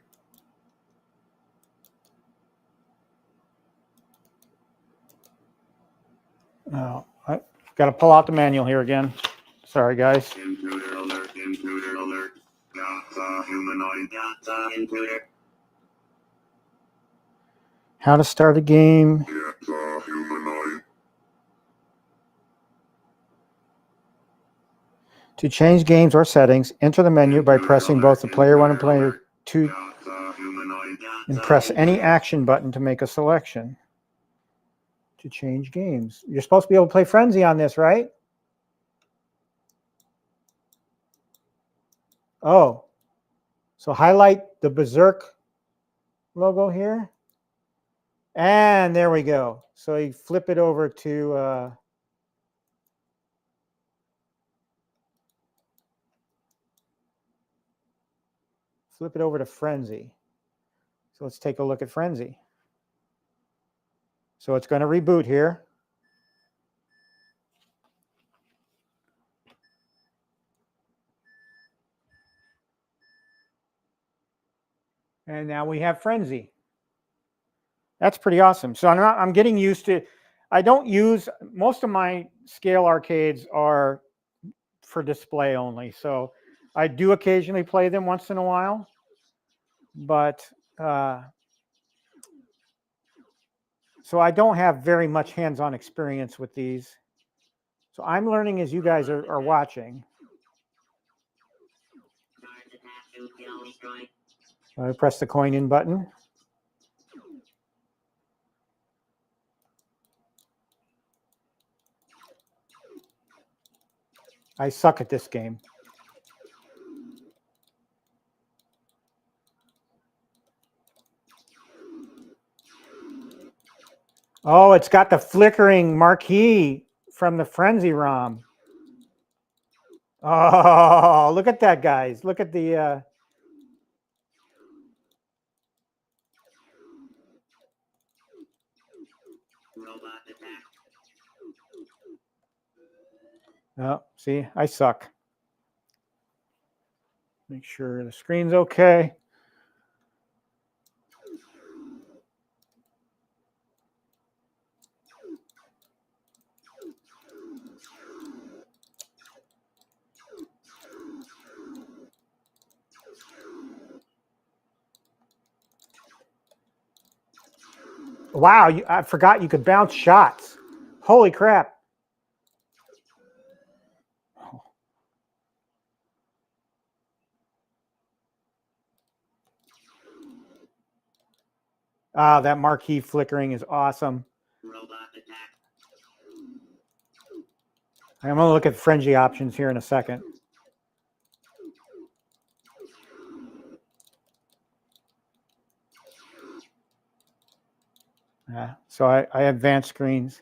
Oh, I got to pull out the manual here again. Sorry, guys. Intruder alert, intruder alert. Humanoid. Intruder. How to start a game. Yeah, humanoid. To change games or settings, enter the menu by pressing both the player 1 and player 2 and press any action button to make a selection. To change games. You're supposed to be able to play Frenzy on this, right? Oh, so highlight the Berserk logo here. And there we go. So you flip it over to Frenzy. So let's take a look at Frenzy. So it's going to reboot here. And now we have Frenzy. That's pretty awesome. So I'm getting used to, I don't use, most of my scale arcades are for display only. So I do occasionally play them once in a while, but so I don't have very much hands-on experience with these. So I'm learning as you guys are watching. I press the coin in button. I suck at this game. Oh, it's got the flickering marquee from the Frenzy ROM. Oh, look at that, guys. Look at the... Oh, see, I suck. Make sure the screen's okay. Wow, I forgot you could bounce shots. Holy crap. Ah, that marquee flickering is awesome. I'm going to look at frenzy options here in a second. So I advanced screens.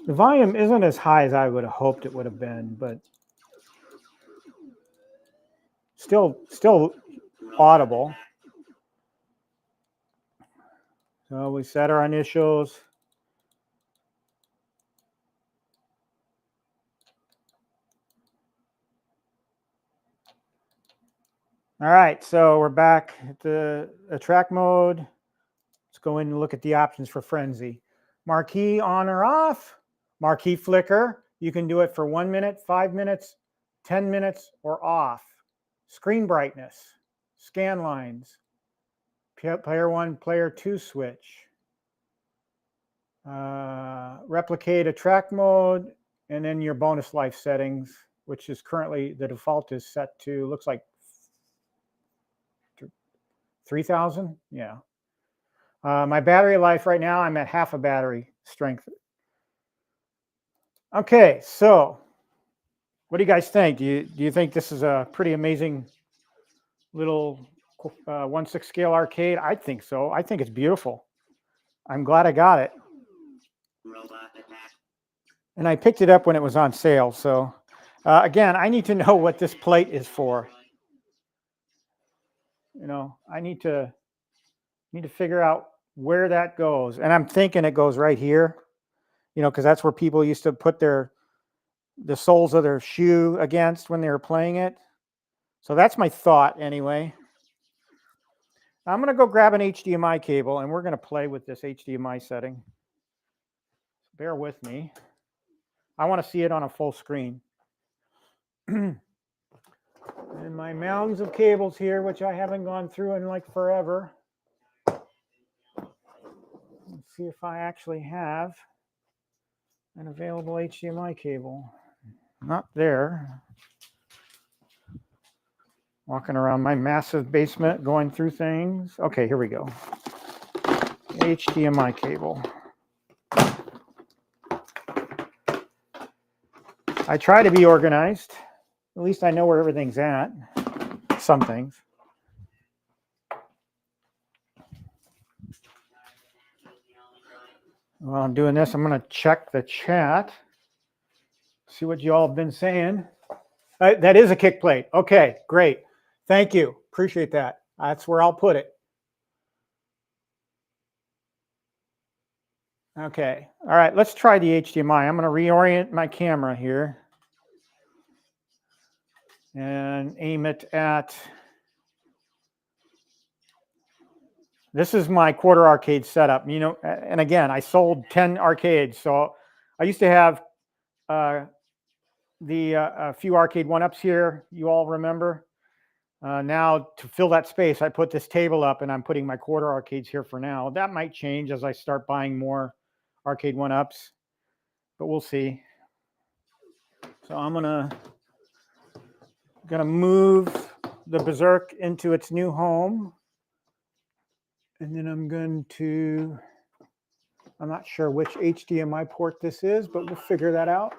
The volume isn't as high as I would have hoped it would have been, but still audible. So we set our initials. All right, so we're back at the track mode. Let's go in and look at the options for frenzy. Marquee on or off. Marquee flicker. You can do it for 1 minute, 5 minutes, 10 minutes, or off. Screen brightness. Scan lines. Player 1, player 2 switch. Replicate a track mode, and then your bonus life settings, which is currently, the default is set to, looks like 3,000. Yeah. My battery life right now, I'm at half a battery strength. Okay, so what do you guys think? Do you think this is a pretty amazing little 1/6 scale arcade? I think so. I think it's beautiful. I'm glad I got it. And I picked it up when it was on sale. So again, I need to know what this plate is for. You know, I need to figure out where that goes. And I'm thinking it goes right here, you know, because that's where people used to put the soles of their shoe against when they were playing it. So that's my thought anyway. I'm going to go grab an HDMI cable and we're going to play with this HDMI setting. Bear with me. I want to see it on a full screen. And my mounds of cables here, which I haven't gone through in like forever. Let's see if I actually have an available HDMI cable. Not there. Walking around my massive basement, going through things. Okay, here we go. HDMI cable. I try to be organized. At least I know where everything's at. Some things. While I'm doing this, I'm going to check the chat. See what you all have been saying. That is a kick plate. Okay, great. Thank you. Appreciate that. That's where I'll put it. Okay. All right, let's try the HDMI. I'm going to reorient my camera here and aim it at... This is my quarter arcade setup. You know, and again, I sold 10 arcades. So I used to have a few arcade one-ups here. You all remember? Now, to fill that space, I put this table up and I'm putting my quarter arcades here for now. That might change as I start buying more arcade one-ups, but we'll see. So I'm gonna move the Berserk into its new home. And then I'm going to, I'm not sure which HDMI port this is, but we'll figure that out.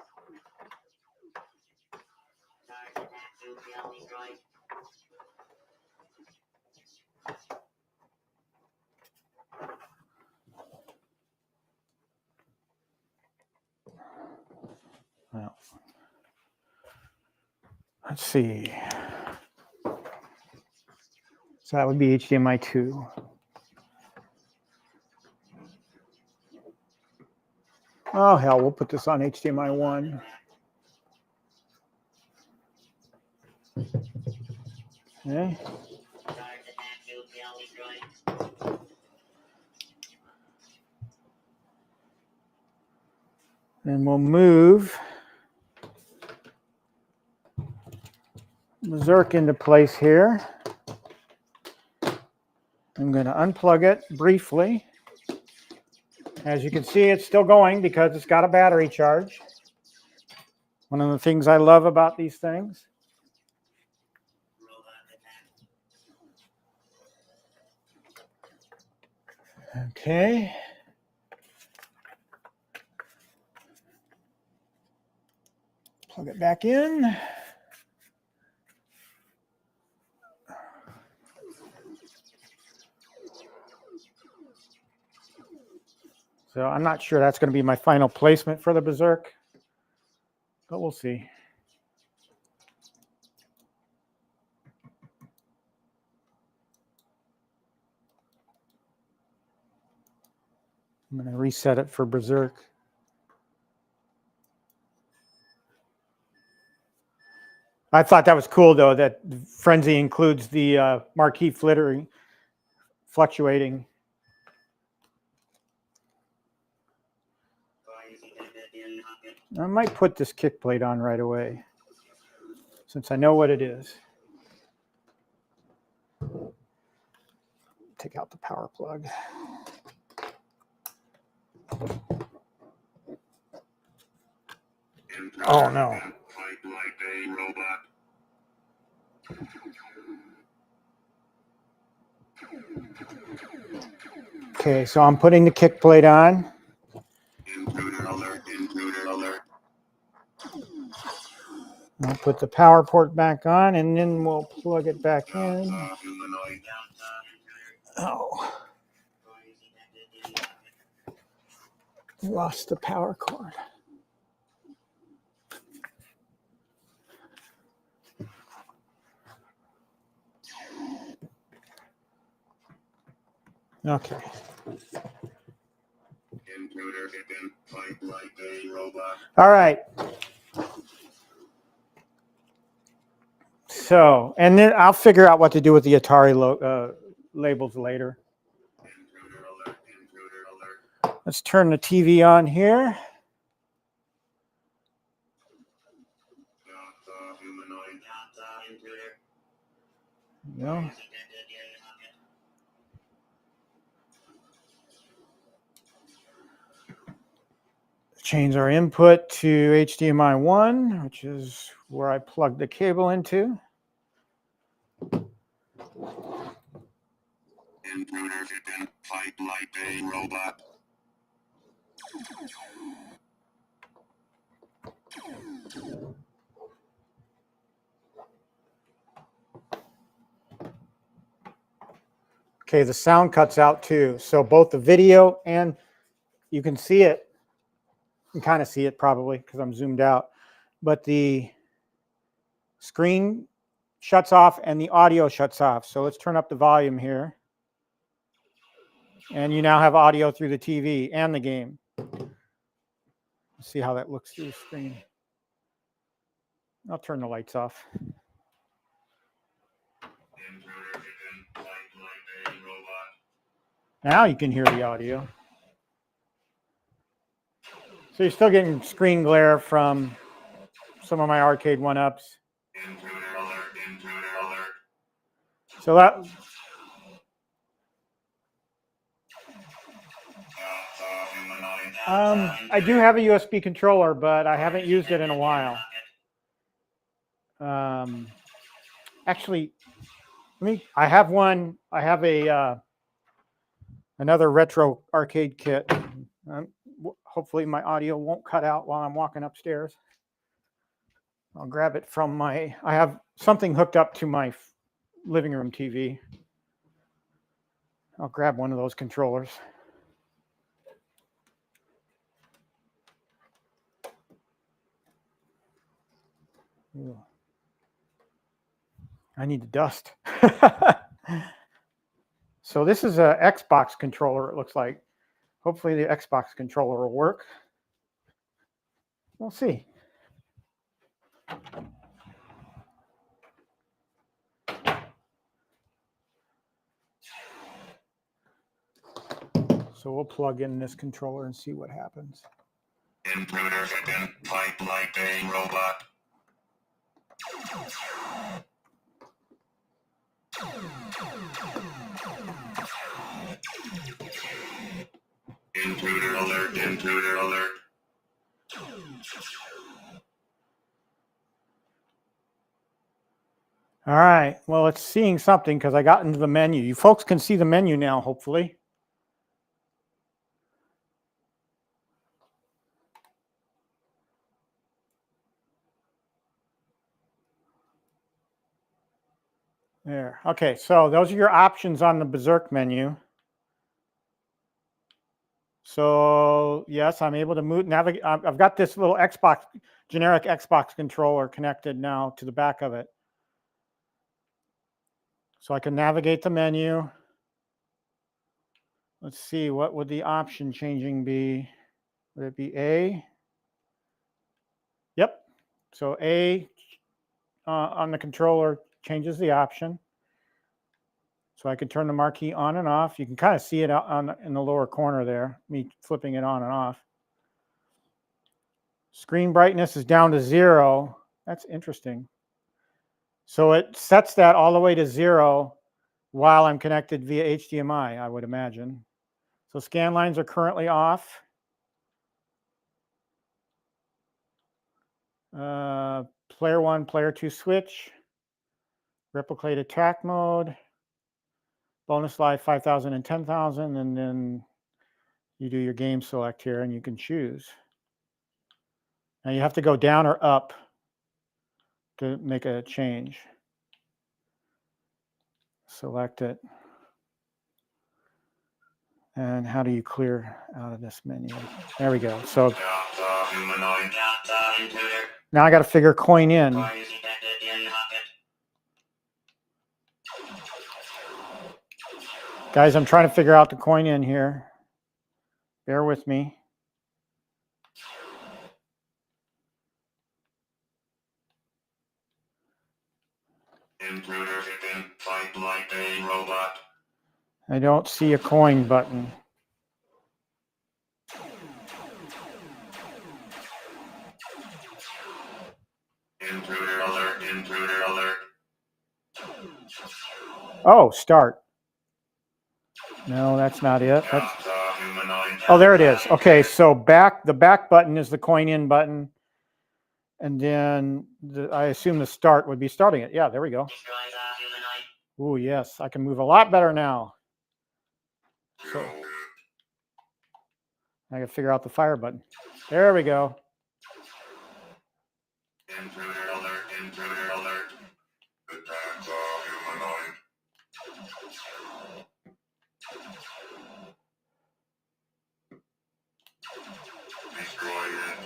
Well, let's see. So that would be HDMI 2. Oh, hell, we'll put this on HDMI 1. Okay. And we'll move Berserk into place here. I'm going to unplug it briefly. As you can see, it's still going because it's got a battery charge. One of the things I love about these things. Okay. Plug it back in. So I'm not sure that's going to be my final placement for the Berserk, but we'll see. I'm going to reset it for Berserk. I thought that was cool, though, that Frenzy includes the marquee fluctuating. I might put this kick plate on right away, since I know what it is. Take out the power plug. Oh, no. Fight like a robot. Okay, so I'm putting the kick plate on. Intruder alert, intruder alert. I'll put the power port back on, and then we'll plug it back in. Humanoid. Oh. Lost the power cord. Okay. Intruder hidden. Fight like a robot. All right. So, and then I'll figure out what to do with the Atari labels later. Intruder alert, intruder alert. Let's turn the TV on here. Humanoid. Intruder. No. Change our input to HDMI 1, which is where I plug the cable into. Intruder hidden. Fight like a robot. Okay, the sound cuts out too. So both the video and you can see it. You can kind of see it probably because I'm zoomed out. But the screen shuts off and the audio shuts off. So let's turn up the volume here. And you now have audio through the TV and the game. Let's see how that looks through the screen. I'll turn the lights off. Intruder hidden. Fight like a robot. Now you can hear the audio. So you're still getting screen glare from some of my arcade 1-ups. Intruder alert, intruder alert. So that Humanoid. I do have a USB controller, but I haven't used it in a while. Actually, I have one. I have a another retro arcade kit. Hopefully my audio won't cut out while I'm walking upstairs. I'll grab it from I have something hooked up to my living room TV. I'll grab one of those controllers. Ooh. I need to dust. So this is a Xbox controller, it looks like. Hopefully the Xbox controller will work. We'll see. So we'll plug in this controller and see what happens. Intruder hidden, fight like a robot. Intruder alert, intruder alert. All right, well, it's seeing something because I got into the menu. You folks can see the menu now, hopefully. There. Okay, so those are your options on the Berserk menu. So yes, I'm able to move, navigate. I've got this little Xbox, generic Xbox controller connected now to the back of it. So I can navigate the menu. Let's see, what would the option changing be? Would it be A? Yep. So A on the controller changes the option. So I can turn the marquee on and off. You can kind of see it in the lower corner there, me flipping it on and off. Screen brightness is down to 0. That's interesting. So it sets that all the way to 0 while I'm connected via HDMI, I would imagine. So scan lines are currently off. Player 1, player 2 switch. Replicate attack mode. Bonus life 5,000 and 10,000, and then you do your game select here and you can choose. Now you have to go down or up to make a change. Select it. And how do you clear out of this menu? There we go. So now I got to figure coin in. Guys, I'm trying to figure out the coin in here. Bear with me. Intruder hidden, fight like a robot. I don't see a coin button. Intruder alert, intruder alert. Oh, start. No, that's not it. Oh, there it is. Okay, so the back button is the coin in button. And then I assume the start would be starting it. Yeah, there we go. Oh, yes, I can move a lot better now. So I got to figure out the fire button. There we go. Intruder alert, intruder alert. Attacks are humanoid. Destroy it.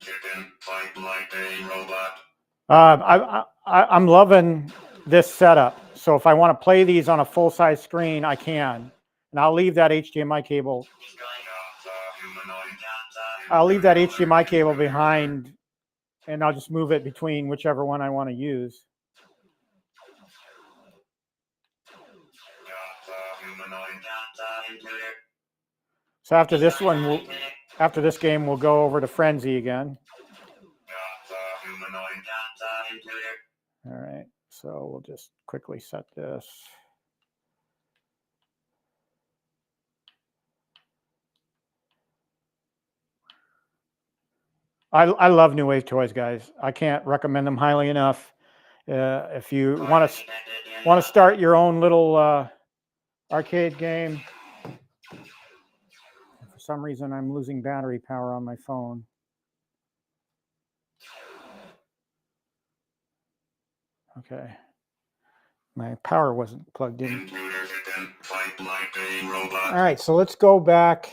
Chicken, fight like a robot. I'm loving this setup. So if I want to play these on a full-size screen, I can. And I'll leave that HDMI cable. I'll leave that HDMI cable behind, and I'll just move it between whichever one I want to use. So after this one, after this game, we'll go over to Frenzy again. All right, so we'll just quickly set this. I love New Wave Toys, guys. I can't recommend them highly enough. If you want to start your own little arcade game. For some reason, I'm losing battery power on my phone. Okay. My power wasn't plugged in. All right, so let's go back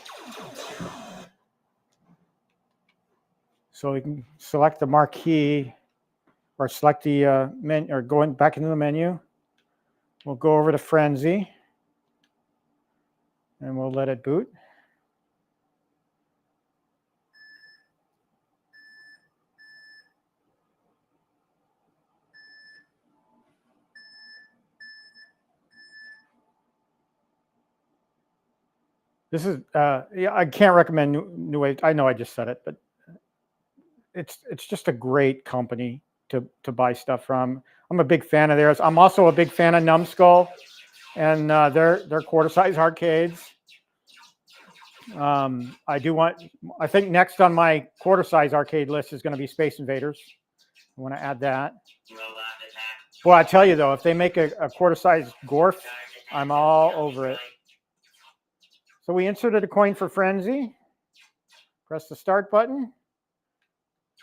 So we can select the marquee or select the menu, or going back into the menu. We'll go over to Frenzy and we'll let it boot. This is, yeah, I can't recommend New Wave. I know I just said it, but it's just a great company to buy stuff from. I'm a big fan of theirs. I'm also a big fan of Numbskull and their quarter size arcades. I think next on my quarter size arcade list is going to be Space Invaders. I want to add that. Well, I tell you though, if they make a quarter size Gorf, I'm all over it. So we inserted a coin for Frenzy. Press the start button.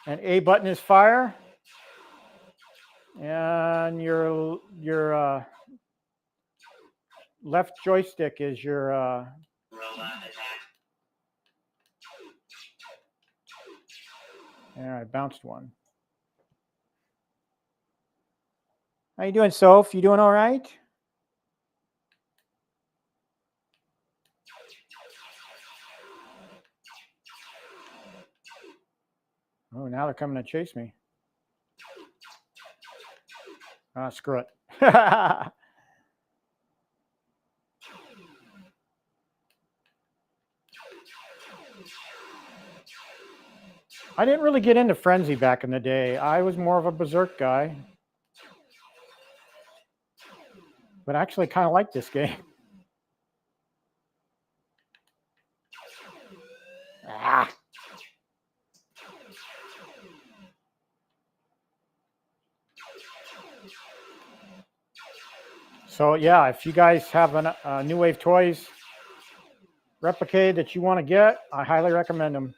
And A button is fire. And your left joystick is your all right, bounced one. How you doing, Soph? You doing all right? Oh, now they're coming to chase me. Ah, screw it. I didn't really get into Frenzy back in the day. I was more of a Berserk guy. But I actually kind of like this game. Ah. So yeah, if you guys have a New Wave Toys replica that you want to get, I highly recommend them.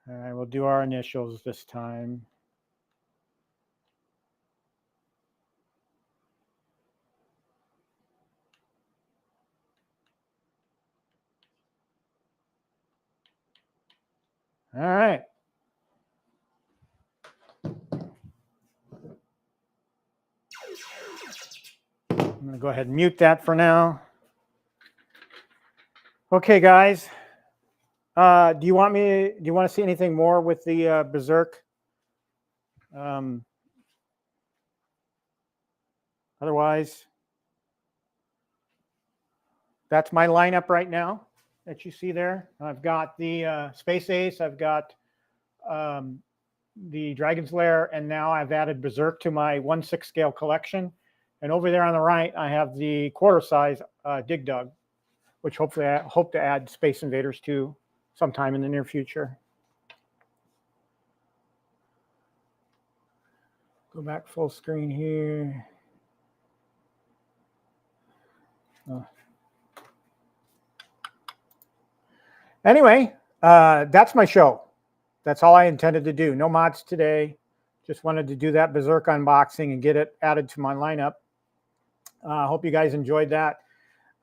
All right, we'll do our initials this time. All right. I'm going to go ahead and mute that for now. Okay, guys. Do you want to see anything more with the Berserk? Otherwise, that's my lineup right now that you see there. I've got the Space Ace, I've got the Dragon's Lair, and now I've added Berserk to my 1/6 scale collection. And over there on the right, I have the quarter size Dig Dug, which hopefully I hope to add Space Invaders to sometime in the near future. Go back full screen here. Oh. Anyway, that's my show. That's all I intended to do. No mods today. Just wanted to do that Berserk unboxing and get it added to my lineup. I hope you guys enjoyed that.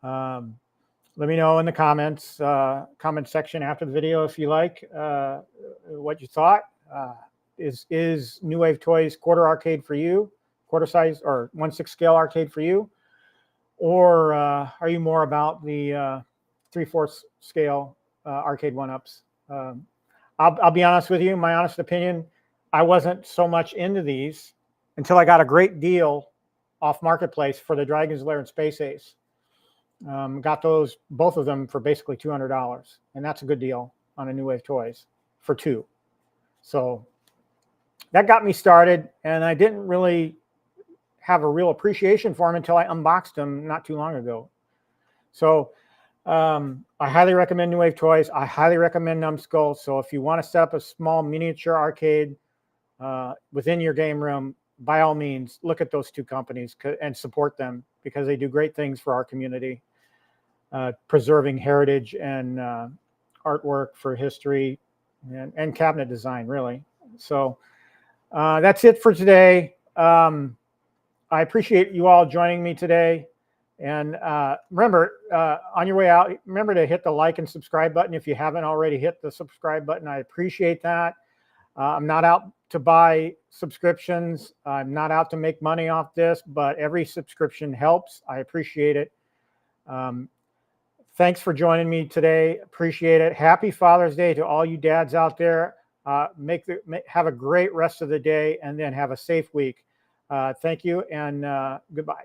Let me know in the comments, comment section after the video if you like what you thought. Is New Wave Toys quarter arcade for you? Quarter size or 1/6 scale arcade for you? Or are you more about the 3/4 scale arcade one-ups? I'll be honest with you, my honest opinion, I wasn't so much into these until I got a great deal off Marketplace for the Dragon's Lair and Space Ace. Got those, both of them, for basically $200. And that's a good deal on a New Wave Toys for two. So that got me started, and I didn't really have a real appreciation for them until I unboxed them not too long ago. So I highly recommend New Wave Toys. I highly recommend Numbskull. So if you want to set up a small miniature arcade within your game room, by all means, look at those two companies and support them, because they do great things for our community, preserving heritage and artwork for history and cabinet design, really. So that's it for today. I appreciate you all joining me today. And remember, on your way out, remember to hit the like and subscribe button if you haven't already hit the subscribe button. I appreciate that. I'm not out to buy subscriptions. I'm not out to make money off this, but every subscription helps. I appreciate it. Thanks for joining me today. Appreciate it. Happy Father's Day to all you dads out there. Have a great rest of the day, and then have a safe week. Thank you, and goodbye.